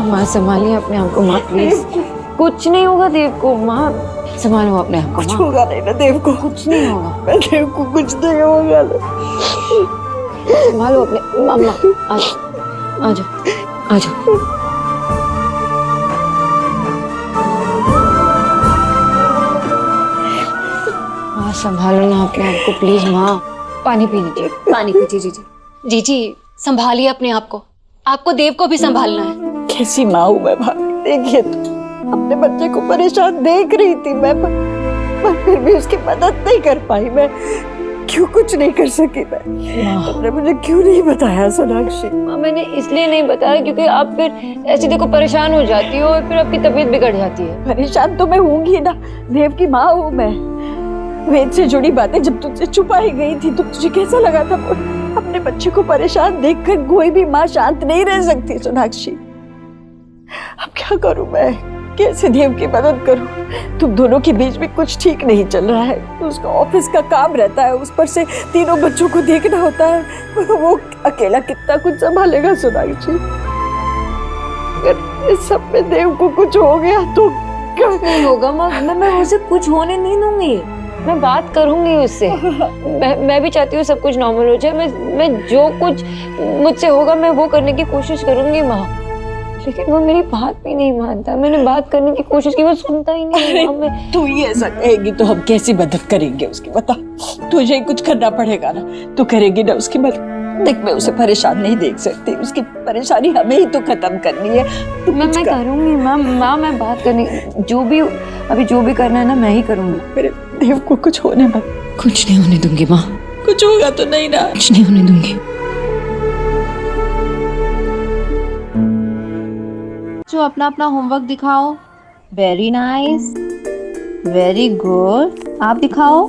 माँ संभालिए अपने आप को माँ, प्लीज। कुछ नहीं होगा देव को, माँ संभालो अपने आप को। कुछ होगा नहीं ना देव को, कुछ नहीं होगा। मैं देव को कुछ नहीं होगा। संभालो अपने। मामा आ जाओ। माँ संभालो ना अपने आप को प्लीज। माँ पानी पी लीजिए, पानी पीजिए। जी संभालिए अपने आप को, आपको देव को भी संभालना है। कैसी माँ हूँ मैं भाभी, देखिए अपने बच्चे को परेशान देख रही थी मैं, पर फिर भी उसकी मदद नहीं कर पाई मैं। क्यों कुछ नहीं कर सकी मैं? तुमने मुझे क्यों नहीं बताया सोनाक्षी? माँ मैंने इसलिए नहीं बताया क्योंकि आप फिर ऐसे देखो परेशान हो जाती हो और फिर आपकी तबीयत बिगड़ जाती है। परेशान तो मैं होंगी ना, देव की माँ हूँ मैं। वेद से जुड़ी बातें जब तुझसे छुपाई गई थी तो तुझे कैसा लगा था? अपने बच्चे को परेशान देखकर कोई भी माँ शांत नहीं रह सकती सोनाक्षी। अब क्या करूं मैं? कैसे देव की मदद करूं? तुम दोनों के बीच में कुछ ठीक नहीं चल रहा है। उसका ऑफिस का काम रहता है, उस पर से 3 बच्चों को देखना होता है। वो अकेला कितना कुछ संभालेगा सोनाक्षी? अगर इस सब में देव को कुछ हो गया तो क्या नहीं होगा माँ? मैं उसे कुछ होने नहीं दूंगी। मैं बात करूंगी उससे। मैं भी चाहती हूँ सब कुछ नॉर्मल हो जाए। मैं जो कुछ मुझसे होगा मैं वो करने की कोशिश करूंगी माँ, लेकिन वो मेरी बात भी नहीं मानता। मैंने बात करने की कोशिश की, वो सुनता ही नहीं। अरे तू ही ऐसा कहेगी तो हम कैसी मदद करेंगे उसकी? बता, तुझे कुछ करना पड़ेगा ना। तू करेगी ना उसकी मदद? देख मैं उसे परेशान नहीं देख सकती, उसकी परेशानी हमें ही तो खत्म करनी है। मैं करूंगी माँ, मैं बात करनी जो भी करना है ना मैं ही करूंगी। मेरे देव को कुछ होने मत। कुछ नहीं होने दूंगी माँ। कुछ होगा तो नहीं ना? कुछ नहीं होने दूंगी। जो अपना अपना होमवर्क दिखाओ। Very nice, very good. आप दिखाओ।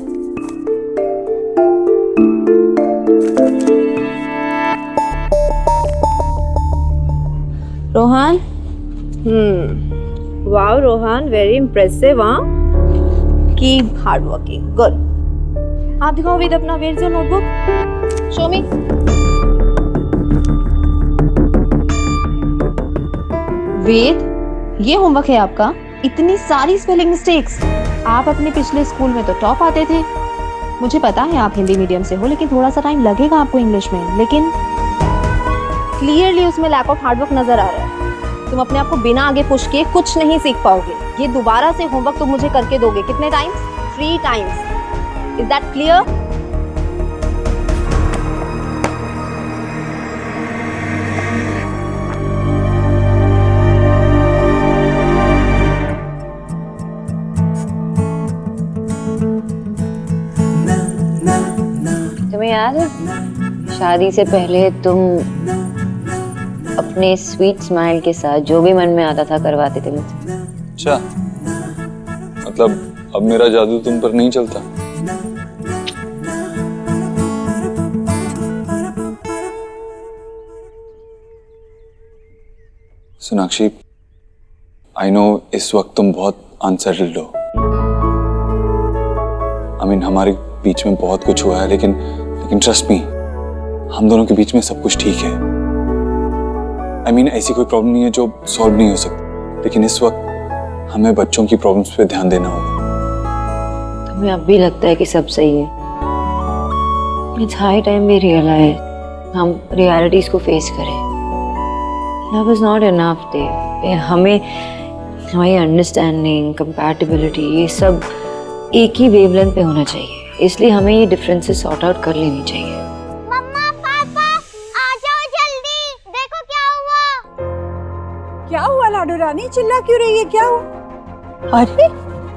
Rohan, wow Rohan, very impressive. हाँ, कीप हार्ड वर्किंग, गुड। आप दिखाओ वेद अपना, where is your notebook? Show me. Ved, ये होमवर्क है आपका। इतनी सारी स्पेलिंग मिस्टेक्स। आप अपने पिछले स्कूल में तो टॉप आते थे। मुझे पता है आप हिंदी मीडियम से हो, लेकिन थोड़ा सा टाइम लगेगा आपको इंग्लिश में। लेकिन क्लियरली उसमें लैक ऑफ हार्डवर्क नजर आ रहा है। तुम अपने आप को बिना आगे पुश किए कुछ नहीं सीख पाओगे। ये दोबारा से होमवर्क तुम मुझे करके दोगे। कितने times? 3 times. Is that clear? तुम्हें याद है शादी से पहले तुम अपने स्वीट स्माइल के साथ जो भी मन में आता था करवाते थे मुझसे? अच्छा, मतलब अब मेरा जादू तुम पर नहीं चलता? सोनाक्षी, आई नो इस वक्त तुम बहुत अनसेटल्ड हो। हमारे बीच में बहुत कुछ हुआ है, लेकिन ट्रस्ट मी, हम दोनों के बीच में सब कुछ ठीक है। ऐसी कोई प्रॉब्लम नहीं है जो सॉल्व नहीं हो सकती, लेकिन इस वक्त हमें बच्चों की प्रॉब्लम्स पे ध्यान देना होगा। तुम्हें अब भी लगता है कि सब सही है? It's high time we realize, हम रियलिटीज को फेस करें। Love is not enough Dev. हमें हमारी अंडरस्टैंडिंग, कंपैटिबिलिटी, ये सब एक ही वेवलेंथ पे होना चाहिए। इसलिए हमें ये डिफरेंसेस सॉर्ट आउट कर लेनी चाहिए। मम्मा, पापा, आ जाओ जल्दी। देखो क्या हुआ। क्या हुआ लाडो रानी? चिल्ला क्यों रही है? क्या हुआ? अरे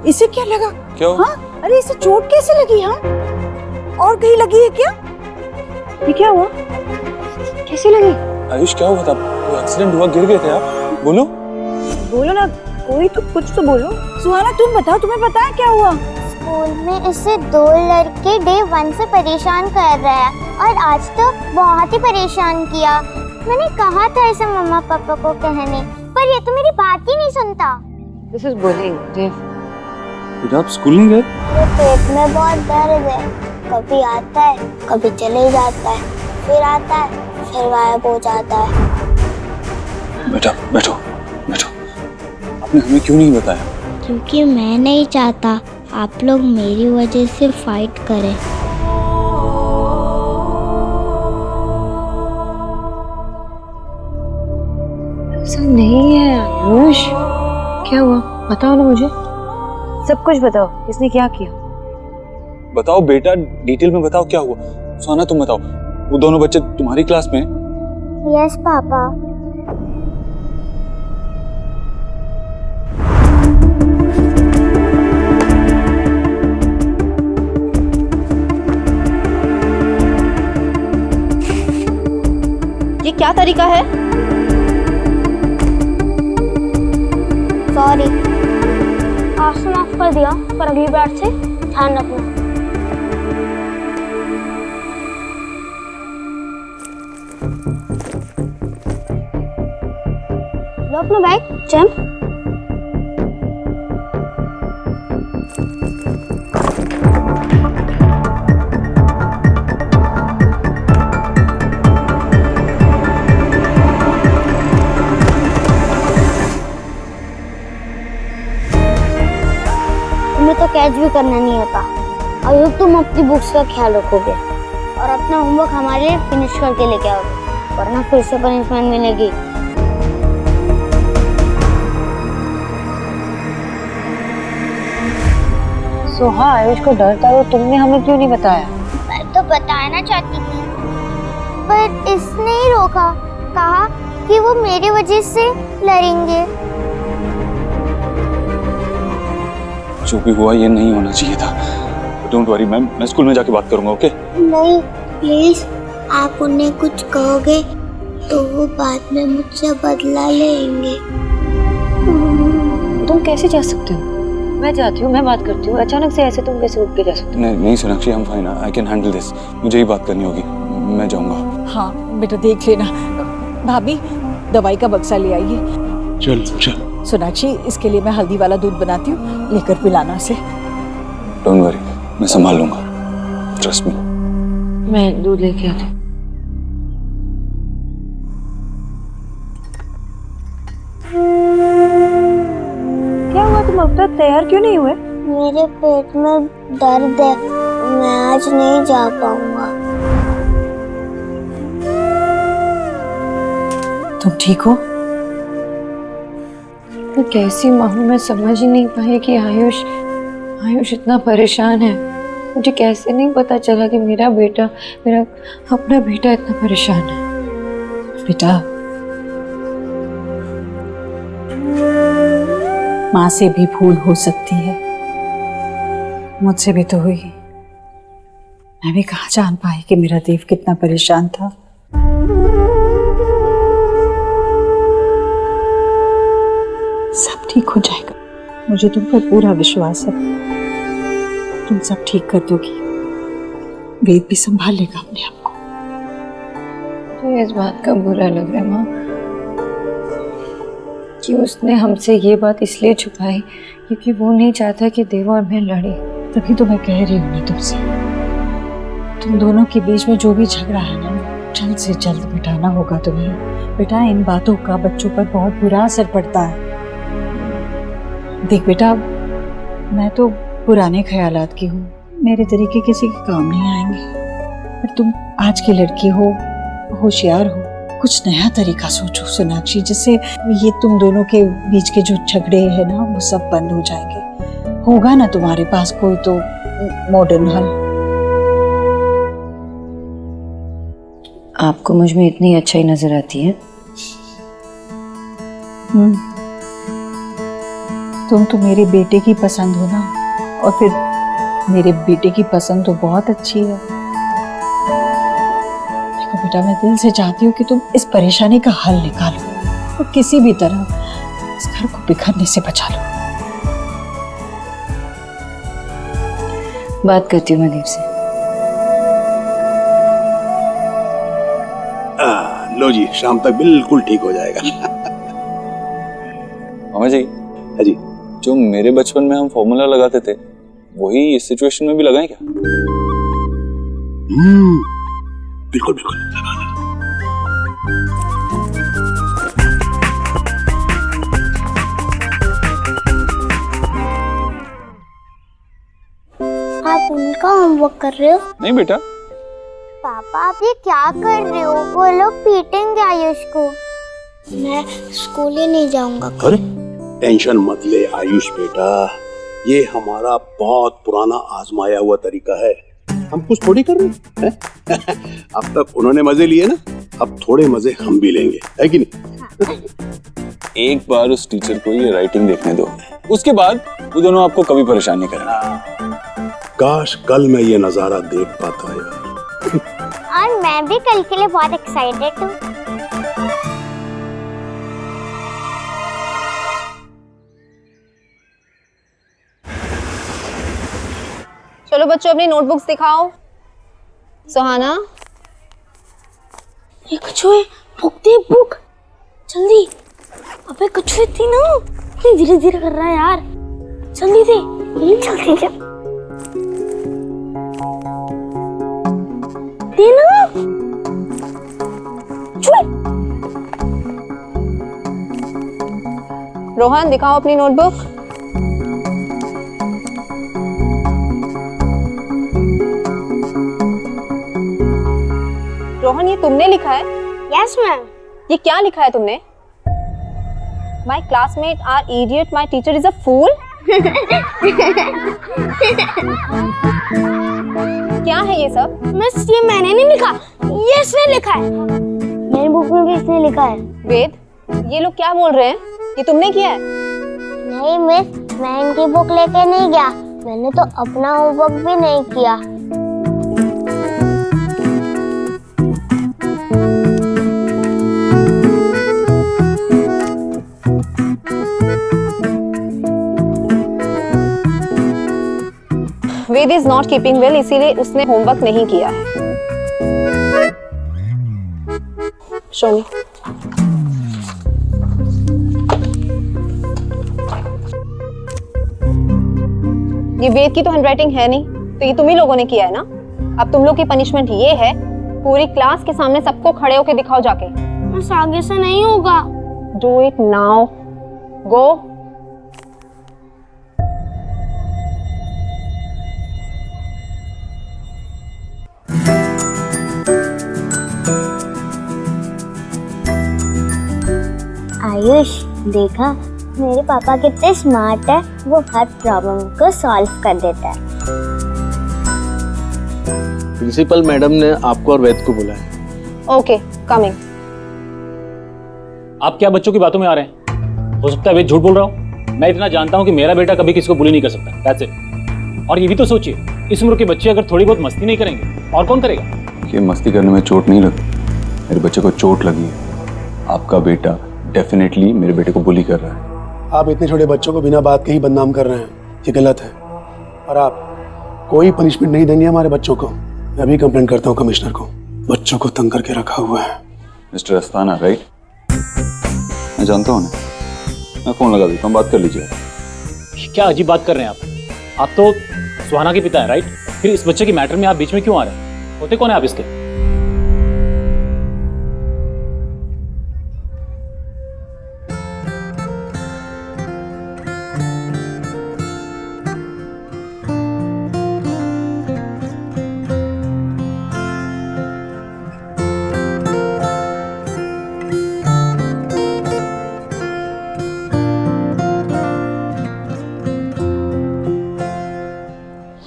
इसे क्या लगा? क्या? हाँ, अरे इसे चोट कैसे लगी? हाँ, और कहीं लगी है क्या? ये क्या हुआ? कैसे लगी? आयुष क्या हुआ था? कोई एक्सीडेंट हुआ? गिर गए थे आप? बोलो ना, कोई तो कुछ तो बोलो। सुहाना तुम बताओ, तुम्हें पता है क्या हुआ? स्कूल में इसे 2 लड़के डे 1 से परेशान कर रहे हैं और आज तो बहुत ही परेशान किया। मैंने कहा था इसे मम्मा पापा को कहने, पर ये तो मेरी बात ही नहीं सुनता। दिस इज बुलिंग देव। बेटा आप स्कूल नहीं गए? पेट में बहुत दर्द है। कभी आता है, कभी चले जाता है, फिर आता है, फिर गायब हो जाता है। बेटा बैठो बैठो। आपने हमें क्यों नहीं बताया? क्योंकि मैं नहीं चाहता आप लोग मेरी वजह से फाइट करें। ऐसा नहीं है आयुष। क्या हुआ बताओ ना मुझे, सब कुछ बताओ। किसने क्या किया? बताओ बेटा, डिटेल में बताओ क्या हुआ। सोना तुम बताओ, वो दोनों बच्चे तुम्हारी क्लास में? Yes papa. क्या तरीका है? सॉरी, आज तो माफ कर दिया, पर अगली बार से ध्यान रखना। लो अपना बैग, जंप। तो कैच भी करना नहीं आता। और तुम अपनी बुक्स का ख्याल रखोगे और अपना होमवर्क हमारे लिए फिनिश करके लेके आओगे, वरना फिर से पनिशमेंट मिलेगी। सोहा, आयुष को डर था तो तुमने हमें क्यों नहीं बताया? मैं तो बताना चाहती थी, पर इसने ही रोका, कहा कि वो मेरी वजह से लड़ेंगे। जो भी हुआ ये नहीं होना चाहिए था। डोंट वरी मैम, मैं स्कूल में जाके बात करूंगा, ओके? नहीं प्लीज, आप उन्हें कुछ कहोगे तो वो बाद में मुझसे बदला लेंगे। तुम कैसे जा सकते हो? मैं जाती हूँ, मैं बात करती हूँ। अचानक से ऐसे तुम कैसे उठ के जा सकते हो? नहीं सोनाक्षी, हम fine, I can handle this. मुझे ही बात करनी होगी, मैं जाऊंगा। हाँ बेटा, देख लेना। भाभी, दवाई का बक्सा ले आइए। चल चल। सोनाक्षी, इसके लिए मैं हल्दी वाला दूध बनाती हूँ, लेकर पिलाना उसे। डोंट वरी, मैं संभाल लूंगा, ट्रस्ट मी। मैं दूध लेके आती हूँ। क्या हुआ, तुम अब तक तैयार क्यों नहीं हुए? मेरे पेट में दर्द है, मैं आज नहीं जा पाऊंगा। तुम ठीक हो? मैं कैसी माँ हूँ, मैं समझ ही नहीं पाई कि आयुष इतना परेशान है। मुझे कैसे नहीं पता चला कि मेरा अपना बेटा इतना परेशान है। बेटा, माँ से भी भूल हो सकती है, मुझसे भी तो हुई। मैं भी कहाँ जान पाई कि मेरा देव कितना परेशान था। सब ठीक हो जाएगा, मुझे तुम पर पूरा विश्वास है। तुम सब ठीक कर दोगी, वेद भी संभाल लेगा अपने आप को। मुझे इस बात का बुरा लग रहा है माँ कि उसने हमसे ये बात इसलिए छुपाई क्योंकि वो नहीं चाहता कि देव और मैं लड़े। तभी तो मैं कह रही हूँ ना तुमसे, तुम दोनों के बीच में जो भी झगड़ा है ना, जल्द से जल्द मिटाना होगा तुम्हें। बेटा, इन बातों का बच्चों पर बहुत बुरा असर पड़ता है। देख बेटा, मैं तो पुराने ख्यालात की हूँ, मेरे तरीके किसी के काम नहीं आएंगे, पर तुम आज की लड़की हो, होशियार हो, कुछ नया तरीका सोचो सोनाक्षी, जिससे ये तुम दोनों के बीच के जो झगड़े हैं ना, वो सब बंद हो जाएंगे। होगा ना तुम्हारे पास कोई तो मॉडर्न हल? आपको मुझ में इतनी अच्छाई नजर आती है? तुम तो मेरे बेटे की पसंद हो ना, और फिर मेरे बेटे की पसंद तो बहुत अच्छी है। देखो बेटा, मैं दिल से चाहती हूँ कि तुम इस परेशानी का हल निकालो और किसी भी तरह इस घर को बिखरने से बचा लो। बात करती हूँ मैं देव से। लो जी, शाम तक बिल्कुल ठीक हो जाएगा। मामा जी। हाँ जी। जो मेरे बचपन में हम फॉर्मूला लगाते थे, वही इस सिचुएशन में भी लगाएं क्या? बिल्कुल बिल्कुल लगाना। आप उनका होमवर्क कर रहे हो? नहीं बेटा। पापा, आप ये क्या कर रहे हो? वो लोग पीटेंगे आयुष को। मैं स्कूल ही नहीं जाऊंगा। अरे टेंशन मत ले आयुष बेटा, ये हमारा बहुत पुराना आजमाया हुआ तरीका है, हम कुछ थोड़ी कर रहे हैं। अब तक उन्होंने मजे लिए ना, अब थोड़े मजे हम भी लेंगे, है कि नहीं? एक बार उस टीचर को ये राइटिंग देखने दो, उसके बाद वो दोनों आपको कभी परेशान नहीं करेंगे। काश कल मैं ये नजारा देख पाता यार। और मैं भी कल के लिए बहुत एक्साइटेड हूँ। चलो बच्चों अपनी नोटबुक्स दिखाओ। सुहाना, ये कछुए, बुक दे बुक, जल्दी। अबे कछुए थी ना, इतनी धीरे धीरे कर रहा है यार, जल्दी दे, जल्दी दे, दे ना। कछुए, रोहन दिखाओ अपनी नोटबुक। रोहन, ये तुमने लिखा है? Yes ma'am. ये क्या लिखा है तुमने? My classmate are idiot, my teacher is a fool. क्या है ये सब? मिस, ये मैंने नहीं लिखा, ये इसने लिखा है। मेरी बुक में भी इसने लिखा है। वेद, ये लोग क्या बोल रहे हैं? ये तुमने किया है? नहीं मिस, मैं इनकी बुक लेके नहीं गया, मैंने तो अपना होमवर्क भी नहीं किया। वेद इज नॉट कीपिंग वेल, इसीलिए उसने होमवर्क नहीं किया है। शो मी। ये वेद की तो हैंडराइटिंग है नहीं, तो ये तुम ही लोगों ने किया है ना। अब तुम लोग की पनिशमेंट ये है, पूरी क्लास के सामने सबको खड़े होके दिखाओ जाके। बस आगे से नहीं होगा। डू इट नाउ, गो। आयुष, देखा मेरे पापा कितने स्मार्ट है, वो हर प्रॉब्लम को सॉल्व कर देता है। प्रिंसिपल मैडम ने आपको और वेद को बुलाया। Okay, coming. आप क्या बच्चों की बातों में आ रहे हैं? हो सकता है वेद झूठ बोल रहा हूँ। मैं इतना जानता हूँ कि मेरा बेटा कभी किसी को बुली नहीं कर सकता। That's it। और ये भी तो सोचिए, इस उम्र के बच्चे अगर थोड़ी बहुत मस्ती नहीं करेंगे और कौन करेगा? कि मस्ती करने में चोट नहीं लगी, मेरे बच्चे को चोट लगी है। आपका बेटा डेफिनेटली मेरे बेटे को बुली कर रहा है। आप इतने छोटे बच्चों को बिना बात के ही बदनाम कर रहे हैं, ये गलत है। और आप कोई पनिशमेंट नहीं देंगे हमारे बच्चों को। मैं अभी कंप्लेन करता हूँ कमिश्नर को, बच्चों को तंग करके रखा हुआ है। Mister Astana, right? मैं जानता हूँ ना, मैं फोन लगा देता हूँ, बात कर लीजिए। क्या अजीब बात कर रहे हैं आप? आप तो सुहाना के पिता हैं, राइट? फिर इस बच्चे के मैटर में आप बीच में क्यों आ रहे हैं? होते कौन है आप इसके?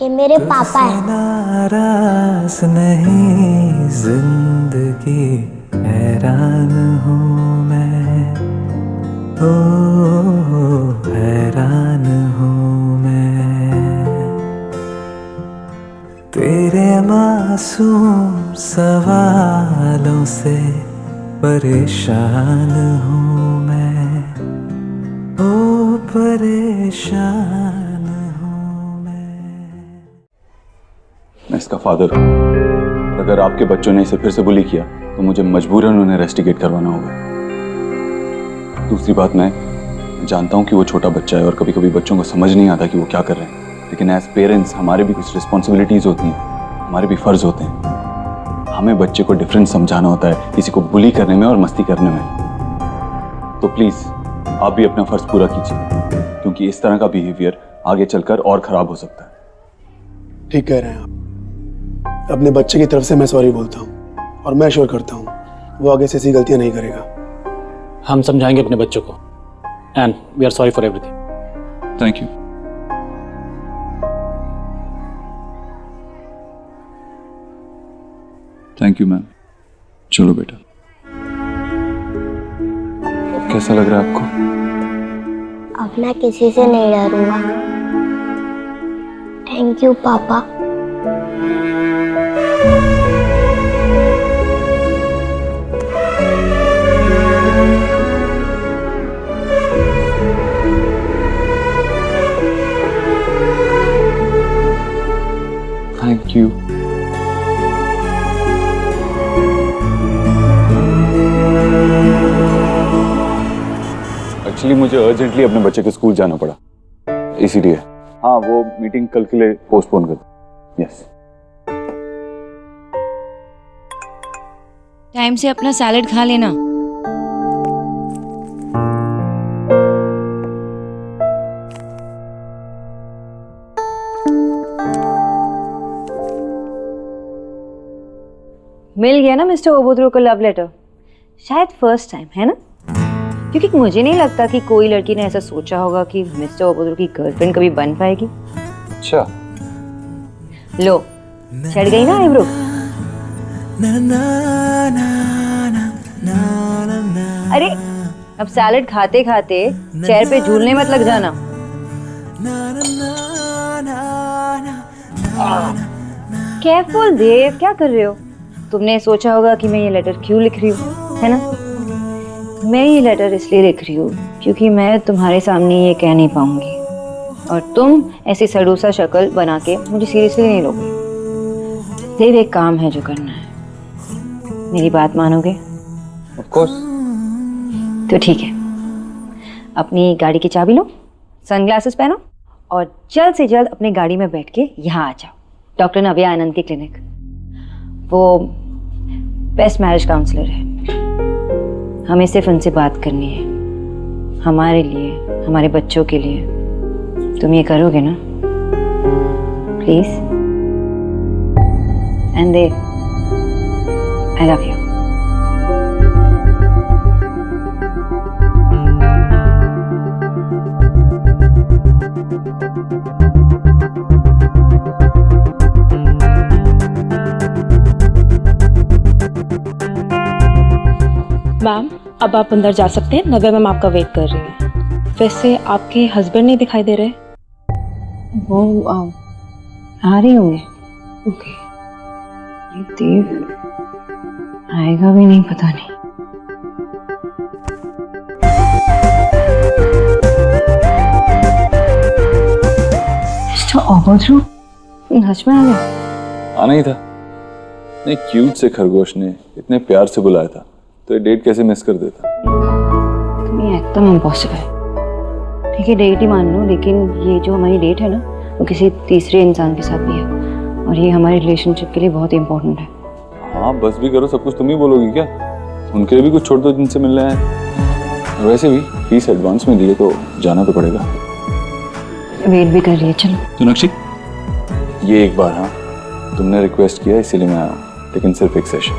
ये मेरे पापा हैं। नाराज नहीं जिंदगी, हैरान हूँ मैं, ओ हैरान हूँ मैं, तेरे मासूम सवालों से परेशान हूँ मैं, ओ परेशान। मैं इसका फादर हूँ, और अगर आपके बच्चों ने इसे फिर से बुली किया तो मुझे मजबूरन उन्हें रेस्टिकेट करवाना होगा। दूसरी बात, मैं जानता हूँ कि वो छोटा बच्चा है और कभी कभी बच्चों को समझ नहीं आता कि वो क्या कर रहे हैं, लेकिन एज पेरेंट्स हमारे भी कुछ रिस्पॉन्सिबिलिटीज होती हैं, हमारे भी फर्ज होते हैं। हमें बच्चे को डिफरेंस समझाना होता है, किसी को बुली करने में और मस्ती करने में। तो प्लीज आप भी अपना फर्ज पूरा कीजिए, क्योंकि इस तरह का बिहेवियर आगे चलकर और खराब हो सकता है। ठीक कह रहे हैं आप। अपने बच्चे की तरफ से मैं सॉरी बोलता हूँ और मैं श्योर करता हूँ वो आगे से ऐसी गलतियां नहीं करेगा। हम समझाएंगे अपने बच्चों को, and we are sorry for everything. Thank you. Thank you ma'am. चलो बेटा, कैसा लग रहा है आपको? अब मैं किसी से नहीं डरूंगा। थैंक यू पापा। एक्चुअली मुझे अर्जेंटली अपने बच्चे के स्कूल जाना पड़ा, इसीलिए। हाँ, वो मीटिंग कल के लिए पोस्टपोन कर दो। यस। टाइम से अपना सैलेड खा लेना। मिल गया ना मिस्टर ओबोद्रो का लव लेटर? शायद फर्स्ट टाइम, है ना? क्योंकि मुझे नहीं लगता कि कोई लड़की ने ऐसा सोचा होगा कि मिस्टर ओबोद्रो की गर्लफ्रेंड कभी बन पाएगी। अच्छा, लो, चढ़ गई ना आईब्रो? अरे अब सैलेड खाते खाते चेयर पे झूलने मत लग जाना। केयरफुल देव, क्या कर रहे हो? तुमने सोचा होगा कि मैं ये लेटर क्यों लिख रही हूँ, है ना? मैं ये लेटर इसलिए लिख रही हूँ क्योंकि मैं तुम्हारे सामने ये कह नहीं पाऊंगी और तुम ऐसी सड़ूसा शक्ल बना के मुझे सीरियसली नहीं लोगे। देव, एक काम है जो करना है, मेरी बात मानोगे? Of course. तो ठीक है, अपनी गाड़ी की चाबी लो, सनग्लासेस पहनो और जल्द से जल्द अपनी गाड़ी में बैठ के यहाँ आ जाओ, डॉक्टर नव्या आनंद की क्लिनिक। वो बेस्ट मैरिज काउंसलर है, हमें सिर्फ उनसे बात करनी है, हमारे लिए, हमारे बच्चों के लिए। तुम ये करोगे ना please? And Dev, I love you. Ma'am, अब आप अंदर जा सकते हैं, नव्या मैम आपका वेट कर रही है। वैसे आपके हस्बैंड नहीं दिखाई दे रहे? वो आ रही होंगे। ओके। ये देव आएगा भी नहीं, पता नहीं। मिस्टर ओबोद्रो, हर्ष में आ गए? आना ही था। नहीं, क्यूट से खरगोश ने इतने प्यार से बुलाया था, तो ये डेट कैसे मिस कर देता? ये एकदम इम्पॉसिबल। ठीक है, डेट ही मान लो, लेकिन ये जो हमारी डेट है ना, वो किसी तीसरे इंसान के साथ भी है और ये हमारे रिलेशनशिप के लिए बहुत इम्पोर्टेंट है। हाँ, बस भी करो, सब कुछ तुम ही बोलोगी क्या? उनके लिए भी कुछ छोड़ दो जिनसे मिलना है। वैसे भी फीस एडवांस में दिए तो जाना तो पड़ेगा। वेट भी कर रही है, चलो। सोनाक्षी, ये एक बार, हाँ, तुमने रिक्वेस्ट किया इसीलिए मैं आया हूँ, लेकिन सिर्फ एक सेशन।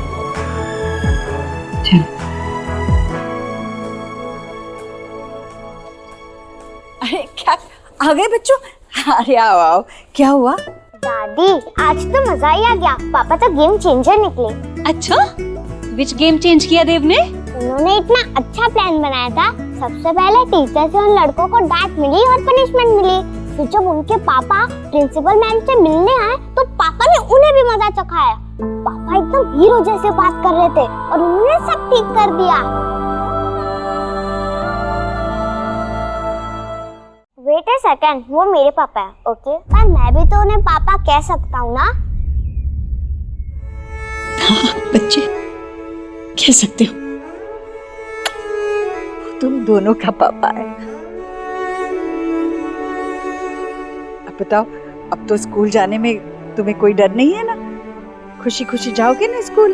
अरे क्या आ गए बच्चों? अरे आओ आओ, क्या हुआ? दादी, आज तो मजा ही आ गया। पापा तो गेम चेंजर निकले। अच्छा, विच गेम चेंज किया देव ने? उन्होंने इतना अच्छा प्लान बनाया था। सबसे पहले टीचर से उन लड़कों को डांट मिली और पनिशमेंट मिली। फिर जब उनके पापा प्रिंसिपल मैम से मिलने आए तो पापा ने उन्हें भी मजा चखाया। पापा एकदम हीरो जैसे बात कर रहे थे और उन्होंने सब ठीक कर दिया। वेट अ सेकंड, वो मेरे पापा है, ओके? पर मैं भी तो उन्हें पापा कह सकता हूँ ना? हाँ बच्चे, कह सकते हो, तुम दोनों का पापा है। अब बताओ, अब तो स्कूल जाने में तुम्हें कोई डर नहीं है ना? खुशी खुशी जाओगे ना स्कूल?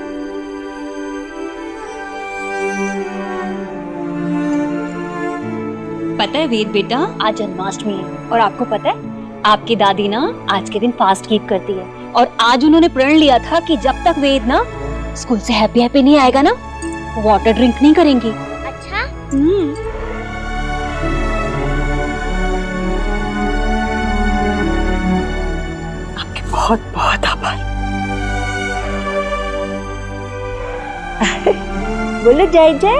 पता है वेद बेटा, आज जन्माष्टमी है और आपको पता है आपकी दादी ना आज के दिन फास्ट कीप करती है और आज उन्होंने प्रण लिया था कि जब तक वेद ना स्कूल से हैप्पी हैप्पी नहीं आएगा ना, वाटर ड्रिंक नहीं करेंगी। अच्छा? आपके बहुत बहुत आभार। बोलो जय जय।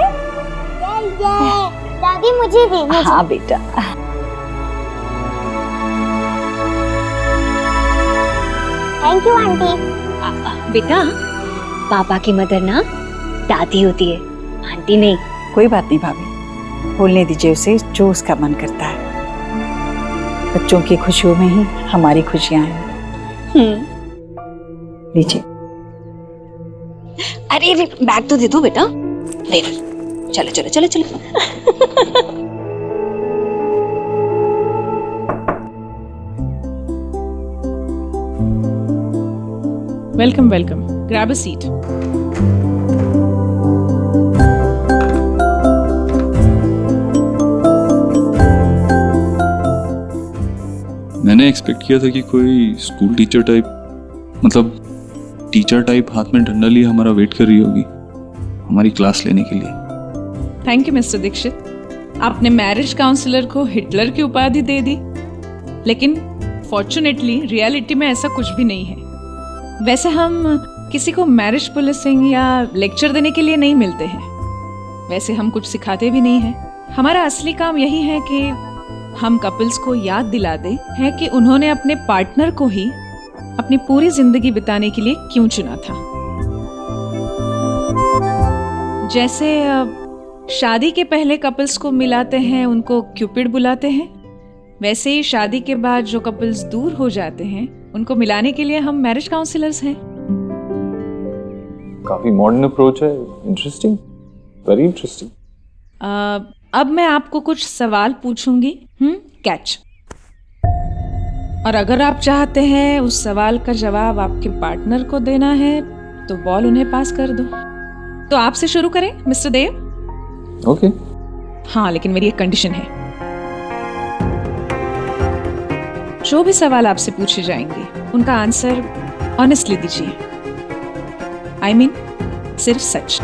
जय जय। दादी मुझे भी, मुझे। हाँ बेटा। Thank you aunty. बेटा, पापा की मदर ना दादी होती है, आंटी नहीं। कोई बात नहीं भाभी, बोलने दीजिए उसे जो उसका मन करता है। बच्चों की खुशियों में ही हमारी खुशियां हैं। लीजिए। अरे बैग तो दे दो बेटा। देव, चलो चलो चलो चलो। Welcome, welcome. Grab a seat. मैंने एक्सपेक्ट किया था कि कोई स्कूल टीचर टाइप, मतलब टीचर टाइप हाथ में डंडा लिए हमारा वेट कर रही होगी हमारी क्लास लेने के लिए। Thank you mister Dikshit. आपने मैरिज काउंसलर को हिटलर की उपाधि दे दी, लेकिन फॉर्चुनेटली रियलिटी में ऐसा कुछ भी नहीं है। वैसे हम किसी को मैरिज पुलिसिंग या लेक्चर देने के लिए नहीं मिलते हैं। वैसे हम कुछ सिखाते भी नहीं हैं। हमारा असली काम यही है कि हम कपल्स को याद दिला दें है कि उन्होंने अपने पार्टनर को ही अपनी पूरी जिंदगी बिताने के लिए क्यों चुना था। जैसे शादी के पहले कपल्स को मिलाते हैं, उनको क्यूपिड बुलाते हैं, वैसे ही शादी के बाद जो कपल्स दूर हो जाते हैं उनको मिलाने के लिए हम मैरिज काउंसलर्स हैं। काफी मॉडर्न अप्रोच है। Interesting, very interesting. अब मैं आपको कुछ सवाल पूछूंगी, कैच। और अगर आप चाहते हैं उस सवाल का जवाब आपके पार्टनर को देना है तो बॉल उन्हें पास कर दो। तो आपसे शुरू करें मिस्टर देव? ओके। हाँ, लेकिन मेरी एक कंडीशन है। जो भी सवाल आपसे पूछे जाएंगे उनका आंसर ऑनेस्टली दीजिए। I mean, सिर्फ सच।